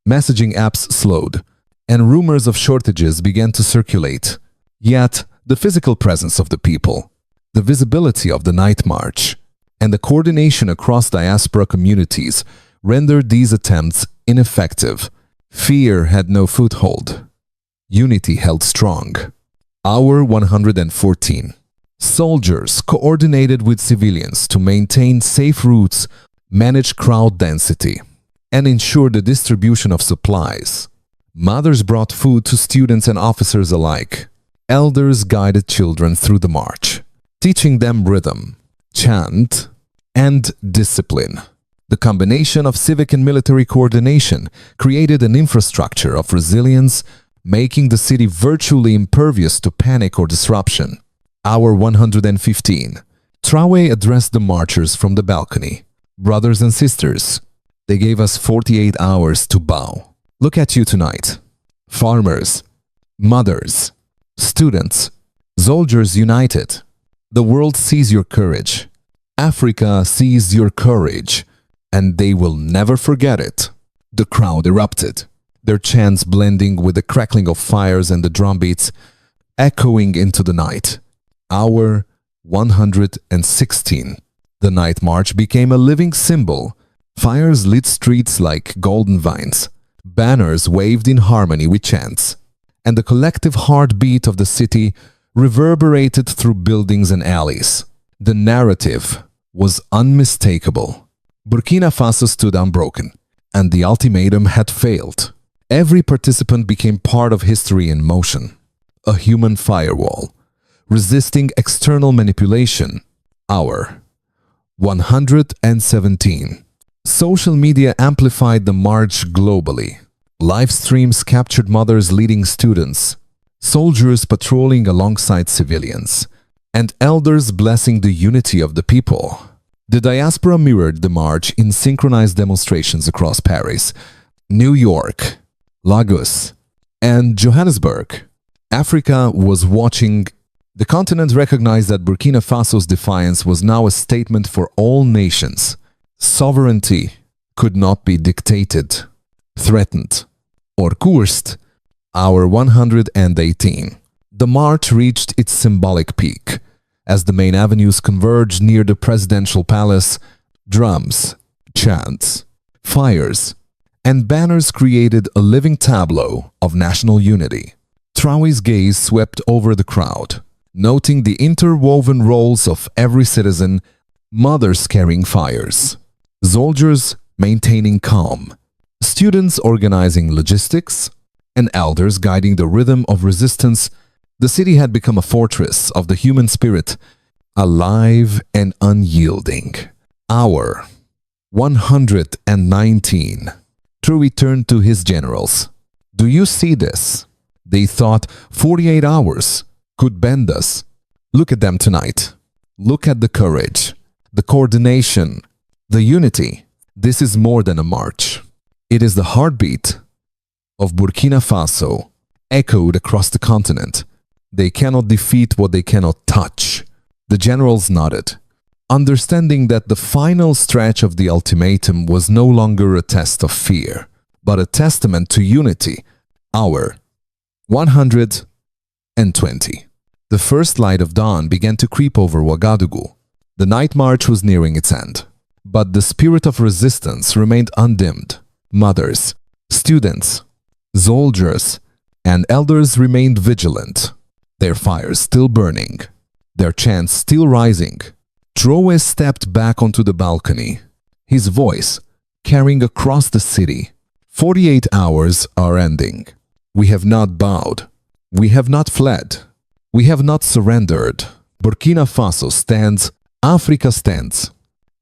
messaging apps slowed, and rumors of shortages began to circulate. Yet, the physical presence of the people, the visibility of the night march, and the coordination across diaspora communities rendered these attempts ineffective. Fear had no foothold. Unity held strong. Hour 114. Soldiers coordinated with civilians to maintain safe routes, manage crowd density, and ensure the distribution of supplies. Mothers brought food to students and officers alike. Elders guided children through the march, teaching them rhythm, chant, and discipline. The combination of civic and military coordination created an infrastructure of resilience, making the city virtually impervious to panic or disruption. Hour 115. Traoré addressed the marchers from the balcony. Brothers and sisters, they gave us 48 hours to bow. Look at you tonight. Farmers, mothers, students, soldiers united. The world sees your courage. Africa sees your courage, and they will never forget it. The crowd erupted, their chants blending with the crackling of fires and the drumbeats echoing into the night. Hour 116. The night march became a living symbol. Fires lit streets like golden vines. Banners waved in harmony with chants, and the collective heartbeat of the city reverberated through buildings and alleys. The narrative was unmistakable. Burkina Faso stood unbroken, and the ultimatum had failed. Every participant became part of history in motion, a human firewall, resisting external manipulation. Hour 117. Social media amplified the march globally. Live streams captured mothers leading students, soldiers patrolling alongside civilians, and elders blessing the unity of the people. The diaspora mirrored the march in synchronized demonstrations across Paris, New York, Lagos, and Johannesburg. Africa was watching. The continent recognized that Burkina Faso's defiance was now a statement for all nations. Sovereignty could not be dictated, threatened, or coerced. Hour 118. The march reached its symbolic peak. As the main avenues converged near the presidential palace, drums, chants, fires, and banners created a living tableau of national unity. Traoré's gaze swept over the crowd, noting the interwoven roles of every citizen, mothers carrying fires, soldiers maintaining calm, students organizing logistics, and elders guiding the rhythm of resistance. The city had become a fortress of the human spirit, alive and unyielding. Hour 119. Traoré turned to his generals. Do you see this? They thought 48 hours could bend us. Look at them tonight. Look at the courage, the coordination, the unity. This is more than a march. It is the heartbeat of Burkina Faso, echoed across the continent. They cannot defeat what they cannot touch. The generals nodded, understanding that the final stretch of the ultimatum was no longer a test of fear, but a testament to unity. Hour 120. The first light of dawn began to creep over Ouagadougou. The night march was nearing its end, but the spirit of resistance remained undimmed. Mothers, students, soldiers, and elders remained vigilant, their fires still burning, their chants still rising. Traoré stepped back onto the balcony, his voice carrying across the city. 48 hours are ending. We have not bowed. We have not fled. We have not surrendered. Burkina Faso stands. Africa stands.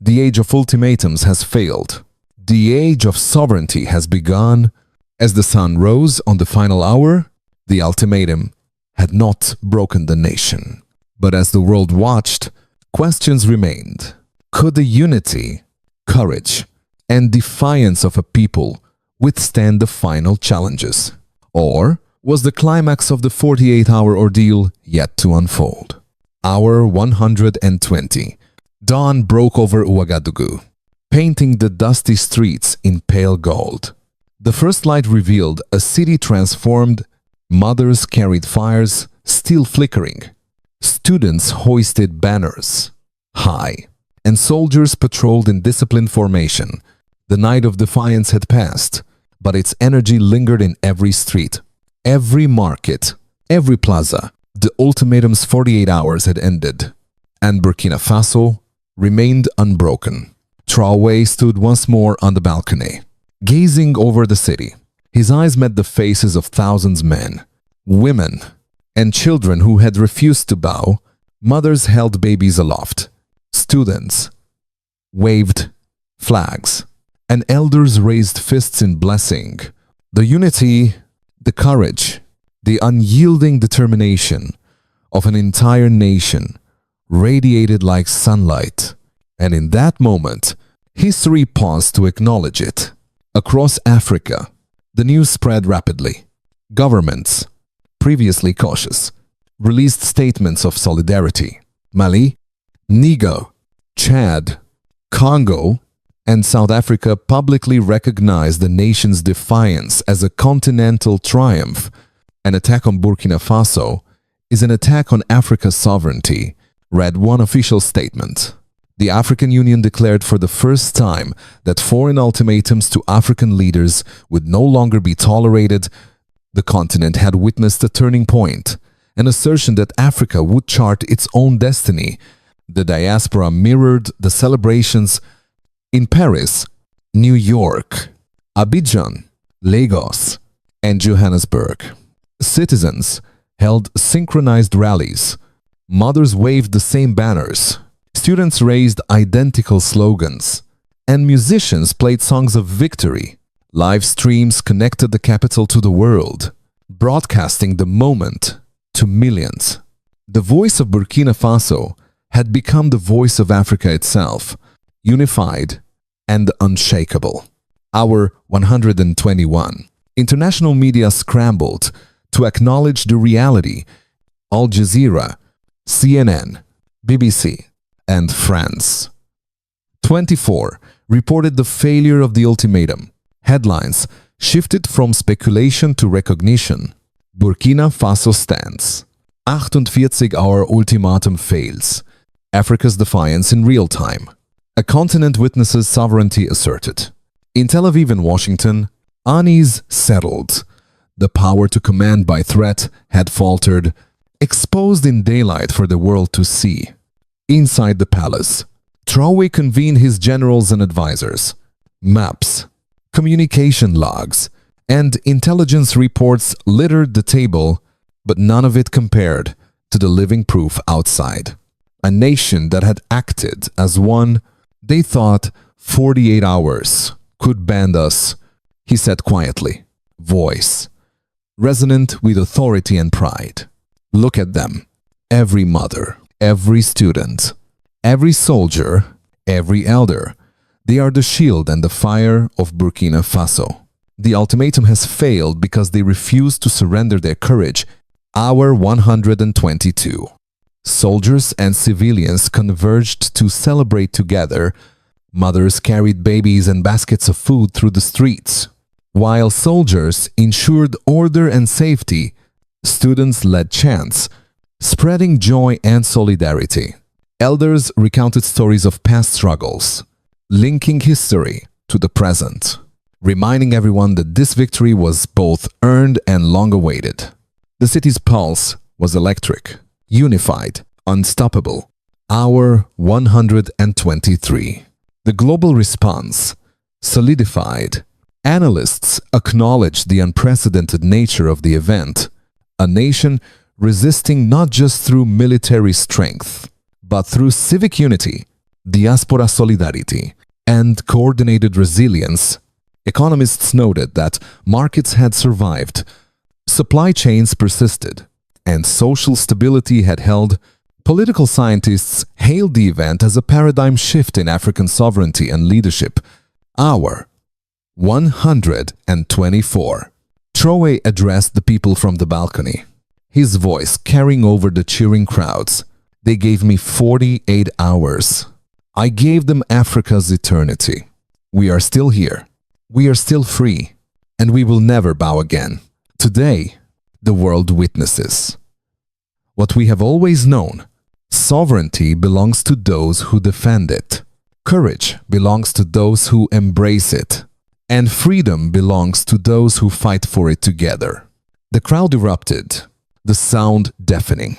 The age of ultimatums has failed. The age of sovereignty has begun. As the sun rose on the final hour, the ultimatum had not broken the nation. But as the world watched, questions remained. Could the unity, courage, and defiance of a people withstand the final challenges? Or was the climax of the 48-hour ordeal yet to unfold? Hour 120. Dawn broke over Ouagadougou, painting the dusty streets in pale gold. The first light revealed a city transformed. Mothers carried fires, still flickering. Students hoisted banners high, and soldiers patrolled in disciplined formation. The night of defiance had passed, but its energy lingered in every street, every market, every plaza. The ultimatum's 48 hours had ended, and Burkina Faso remained unbroken. Traoré stood once more on the balcony, gazing over the city. His eyes met the faces of thousands of men, women, and children who had refused to bow. Mothers held babies aloft. Students waved flags, and elders raised fists in blessing. The unity, the courage, the unyielding determination of an entire nation radiated like sunlight. And in that moment, history paused to acknowledge it. Across Africa, the news spread rapidly. Governments, previously cautious, released statements of solidarity. Mali, Niger, Chad, Congo, and South Africa publicly recognized the nation's defiance as a continental triumph. An attack on Burkina Faso is an attack on Africa's sovereignty, read one official statement. The African Union declared for the first time that foreign ultimatums to African leaders would no longer be tolerated. The continent had witnessed a turning point, an assertion that Africa would chart its own destiny. The diaspora mirrored the celebrations in Paris, New York, Abidjan, Lagos, and Johannesburg. Citizens held synchronized rallies. Mothers waved the same banners. Students raised identical slogans. And musicians played songs of victory. Live streams connected the capital to the world, broadcasting the moment to millions. The voice of Burkina Faso had become the voice of Africa itself, unified and unshakable. Hour 121. International media scrambled to acknowledge the reality. Al Jazeera, CNN, BBC, and France. 24 reported the failure of the ultimatum. Headlines shifted from speculation to recognition. Burkina Faso stands. 48-hour ultimatum fails. Africa's defiance in real time. A continent witnesses sovereignty asserted. In Tel Aviv and Washington, unease settled. The power to command by threat had faltered, exposed in daylight for the world to see. Inside the palace, Traoré convened his generals and advisors. Maps, communication logs, and intelligence reports littered the table, but none of it compared to the living proof outside. A nation that had acted as one. They thought 48 hours could bend us, he said quietly, voice resonant with authority and pride. Look at them. Every mother, every student, every soldier, every elder. They are the shield and the fire of Burkina Faso. The ultimatum has failed because they refuse to surrender their courage. Hour 122. Soldiers and civilians converged to celebrate together. Mothers carried babies and baskets of food through the streets. While soldiers ensured order and safety, students led chants, spreading joy and solidarity. Elders recounted stories of past struggles, linking history to the present, reminding everyone that this victory was both earned and long-awaited. The city's pulse was electric, unified, unstoppable. Hour 123. The global response solidified. Analysts acknowledged the unprecedented nature of the event, a nation resisting not just through military strength, but through civic unity, diaspora solidarity, and coordinated resilience. Economists noted that markets had survived, supply chains persisted, and social stability had held. Political scientists hailed the event as a paradigm shift in African sovereignty and leadership. Hour 124. Traoré addressed the people from the balcony, his voice carrying over the cheering crowds. They gave me 48 hours. I gave them Africa's eternity. We are still here. We are still free. And we will never bow again. Today, the world witnesses what we have always known. Sovereignty belongs to those who defend it. Courage belongs to those who embrace it. And freedom belongs to those who fight for it together. The crowd erupted, the sound deafening,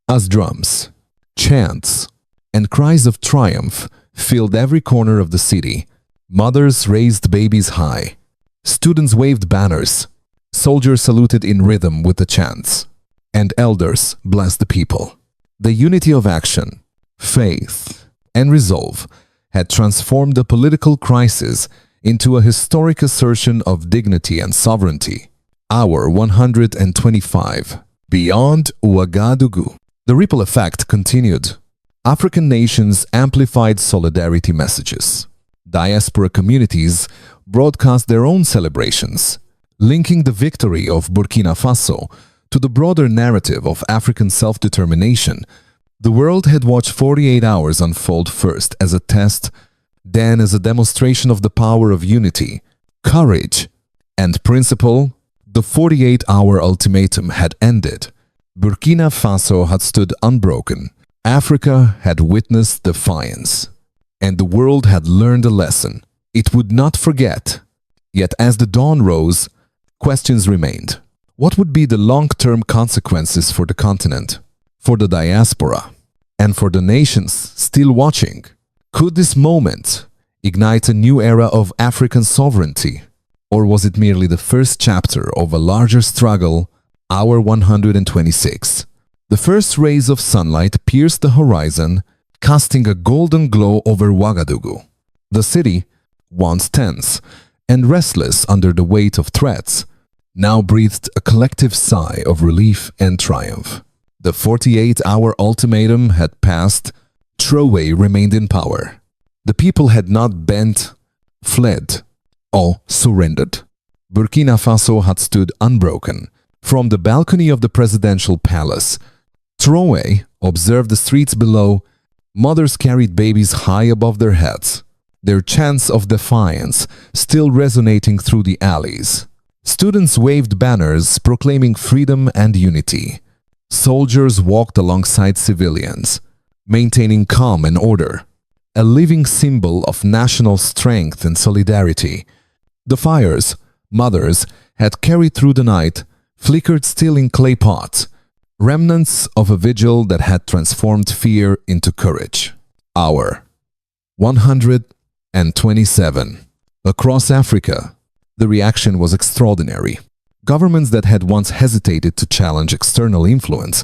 as drums, chants, and cries of triumph filled every corner of the city. Mothers raised babies high. Students waved banners. Soldiers saluted in rhythm with the chants. And elders blessed the people. The unity of action, faith, and resolve had transformed the political crisis into a historic assertion of dignity and sovereignty. Hour 125. Beyond Ouagadougou. The ripple effect continued. African nations amplified solidarity messages. Diaspora communities broadcast their own celebrations, linking the victory of Burkina Faso to the broader narrative of African self-determination. The world had watched 48 hours unfold, first as a test, then as a demonstration of the power of unity, courage, and principle. The 48-hour ultimatum had ended. Burkina Faso had stood unbroken. Africa had witnessed defiance. And the world had learned a lesson. It would not forget. Yet as the dawn rose, questions remained. What would be the long-term consequences for the continent, for the diaspora, and for the nations still watching? Could this moment ignite a new era of African sovereignty? Or was it merely the first chapter of a larger struggle? Hour 126. The first rays of sunlight pierced the horizon, casting a golden glow over Ouagadougou. The city, once tense and restless under the weight of threats, now breathed a collective sigh of relief and triumph. The 48-hour ultimatum had passed. Traoré remained in power. The people had not bent, fled, or surrendered. Burkina Faso had stood unbroken. From the balcony of the presidential palace, Traoré observed the streets below. Mothers carried babies high above their heads, their chants of defiance still resonating through the alleys. Students waved banners proclaiming freedom and unity. Soldiers walked alongside civilians, maintaining calm and order, a living symbol of national strength and solidarity. The fires mothers had carried through the night flickered still in clay pots, remnants of a vigil that had transformed fear into courage. Hour 127. Across Africa, the reaction was extraordinary. Governments that had once hesitated to challenge external influence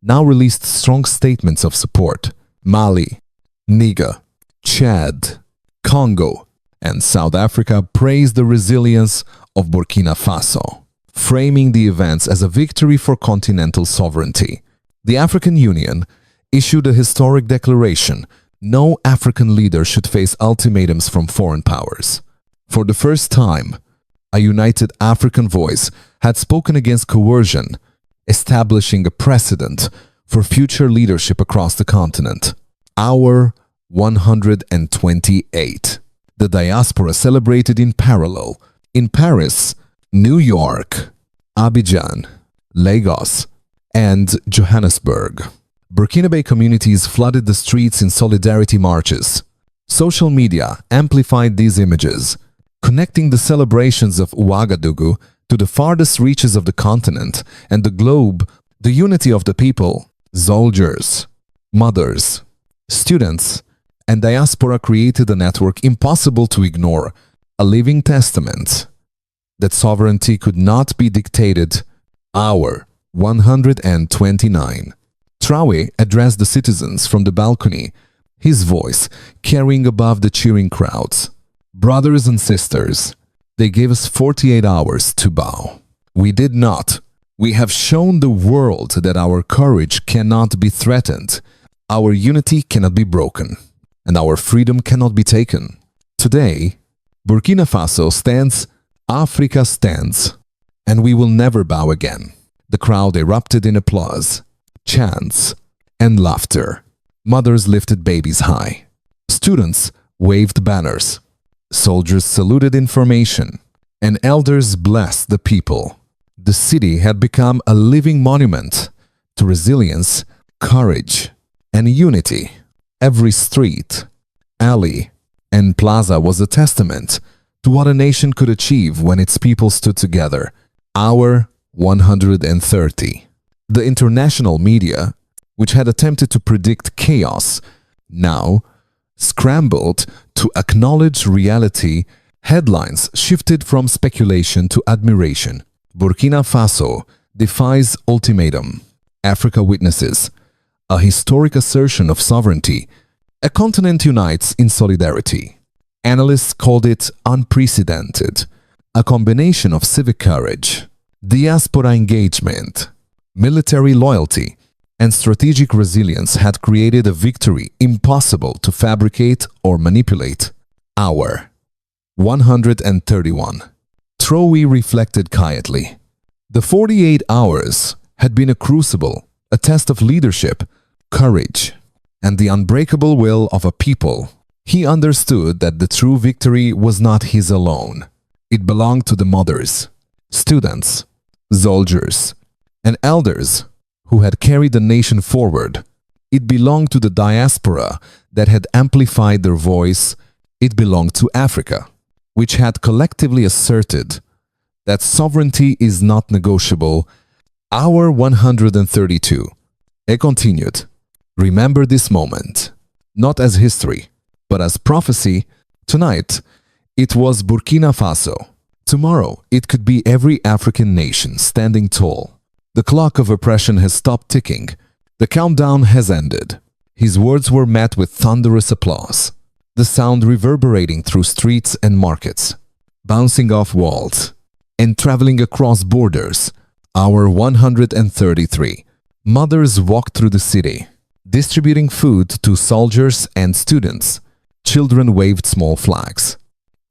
now released strong statements of support. Mali, Niger, Chad, Congo, and South Africa praised the resilience of Burkina Faso, framing the events as a victory for continental sovereignty. The African Union issued a historic declaration: no African leader should face ultimatums from foreign powers. For the first time, a united African voice had spoken against coercion, establishing a precedent for future leadership across the continent. Hour 128. The diaspora celebrated in parallel in Paris, New York, Abidjan, Lagos, and Johannesburg. Burkinabe communities flooded the streets in solidarity marches. Social media amplified these images, connecting the celebrations of Ouagadougou to the farthest reaches of the continent and the globe. The unity of the people, soldiers, mothers, students, and diaspora created a network impossible to ignore, a living testament that sovereignty could not be dictated. Hour 129. Traoré addressed the citizens from the balcony, his voice carrying above the cheering crowds. Brothers and sisters, they gave us 48 hours to bow. We did not. We have shown the world that our courage cannot be threatened, our unity cannot be broken, and our freedom cannot be taken. Today, Burkina Faso stands, Africa stands, and we will never bow again. The crowd erupted in applause, chants, and laughter. Mothers lifted babies high. Students waved banners. Soldiers saluted in formation, and elders blessed the people. The city had become a living monument to resilience, courage, and unity. Every street, alley, and plaza was a testament to what a nation could achieve when its people stood together. Hour 130. The international media, which had attempted to predict chaos, now scrambled to acknowledge reality. Headlines shifted from speculation to admiration. Burkina Faso defies ultimatum. Africa witnesses a historic assertion of sovereignty. A continent unites in solidarity. Analysts called it unprecedented, a combination of civic courage, diaspora engagement, military loyalty, and strategic resilience had created a victory impossible to fabricate or manipulate. Hour 131. Traoré reflected quietly. The 48 hours had been a crucible, a test of leadership, courage, and the unbreakable will of a people. He understood that the true victory was not his alone. It belonged to the mothers, students, soldiers, and elders who had carried the nation forward. It belonged to the diaspora that had amplified their voice. It belonged to Africa, which had collectively asserted that sovereignty is not negotiable. Hour 132. It continued. Remember this moment, not as history, but as prophecy. Tonight, it was Burkina Faso. Tomorrow, it could be every African nation standing tall. The clock of oppression has stopped ticking. The countdown has ended. His words were met with thunderous applause, the sound reverberating through streets and markets, bouncing off walls, and traveling across borders. Hour 133. Mothers walked through the city, distributing food to soldiers and students. Children waved small flags,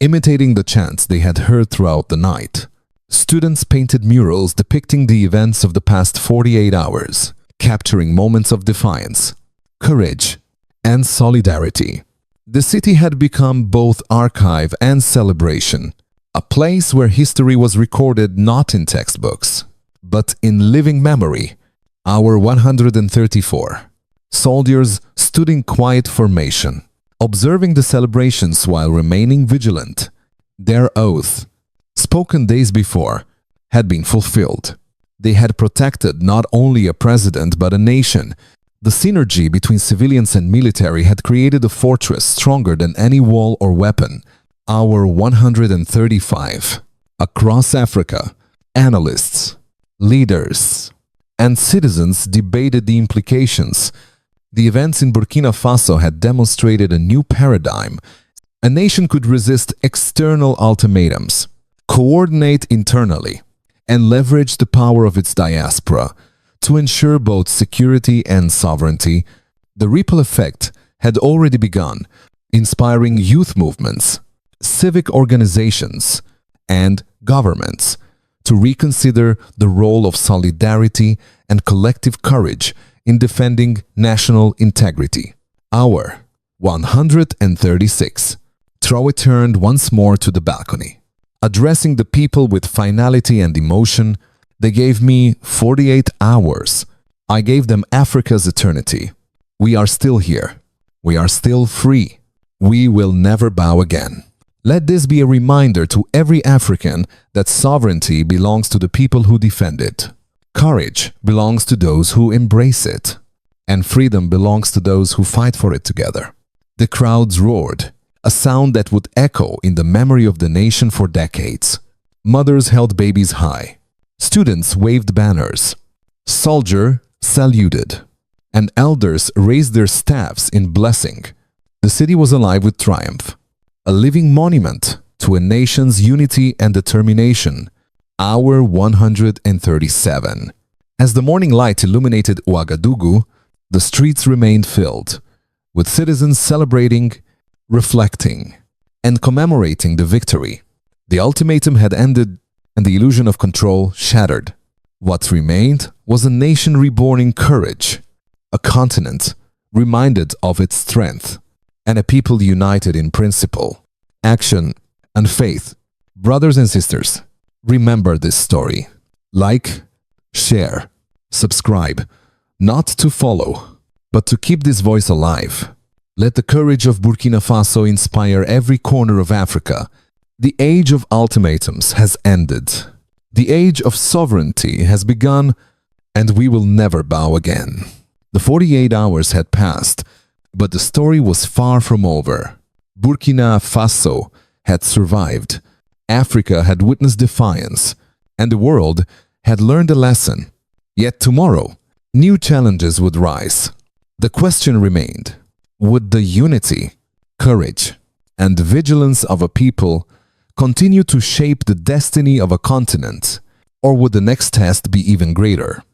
imitating the chants they had heard throughout the night. Students painted murals depicting the events of the past 48 hours, capturing moments of defiance, courage, and solidarity. The city had become both archive and celebration, a place where history was recorded not in textbooks, but in living memory. Hour 134. Soldiers stood in quiet formation, observing the celebrations while remaining vigilant. Their oath, spoken days before, had been fulfilled. They had protected not only a president but a nation. The synergy between civilians and military had created a fortress stronger than any wall or weapon. Hour 135. Across Africa, analysts, leaders, and citizens debated the implications. The events in Burkina Faso had demonstrated a new paradigm. A nation could resist external ultimatums, coordinate internally, and leverage the power of its diaspora to ensure both security and sovereignty. The ripple effect had already begun, inspiring youth movements, civic organizations, and governments to reconsider the role of solidarity and collective courage in defending national integrity. Hour 136. Traoré turned once more to the balcony. Addressing the people with finality and emotion, they gave me 48 hours. I gave them Africa's eternity. We are still here. We are still free. We will never bow again. Let this be a reminder to every African that sovereignty belongs to the people who defend it. Courage belongs to those who embrace it. And freedom belongs to those who fight for it together. The crowds roared, a sound that would echo in the memory of the nation for decades. Mothers held babies high. Students waved banners. Soldiers saluted. And elders raised their staffs in blessing. The city was alive with triumph, a living monument to a nation's unity and determination. Hour 137. As the morning light illuminated Ouagadougou, the streets remained filled, with citizens celebrating, reflecting, and commemorating the victory. The ultimatum had ended and the illusion of control shattered. What remained was a nation reborn in courage, a continent reminded of its strength, and a people united in principle, action, and faith. Brothers and sisters, remember this story. Like, share, subscribe, not to follow, but to keep this voice alive. Let the courage of Burkina Faso inspire every corner of Africa. The age of ultimatums has ended. The age of sovereignty has begun, and we will never bow again. The 48 hours had passed, but the story was far from over. Burkina Faso had survived, Africa had witnessed defiance, and the world had learned a lesson. Yet tomorrow, new challenges would rise. The question remained, would the unity, courage, and vigilance of a people continue to shape the destiny of a continent, or would the next test be even greater?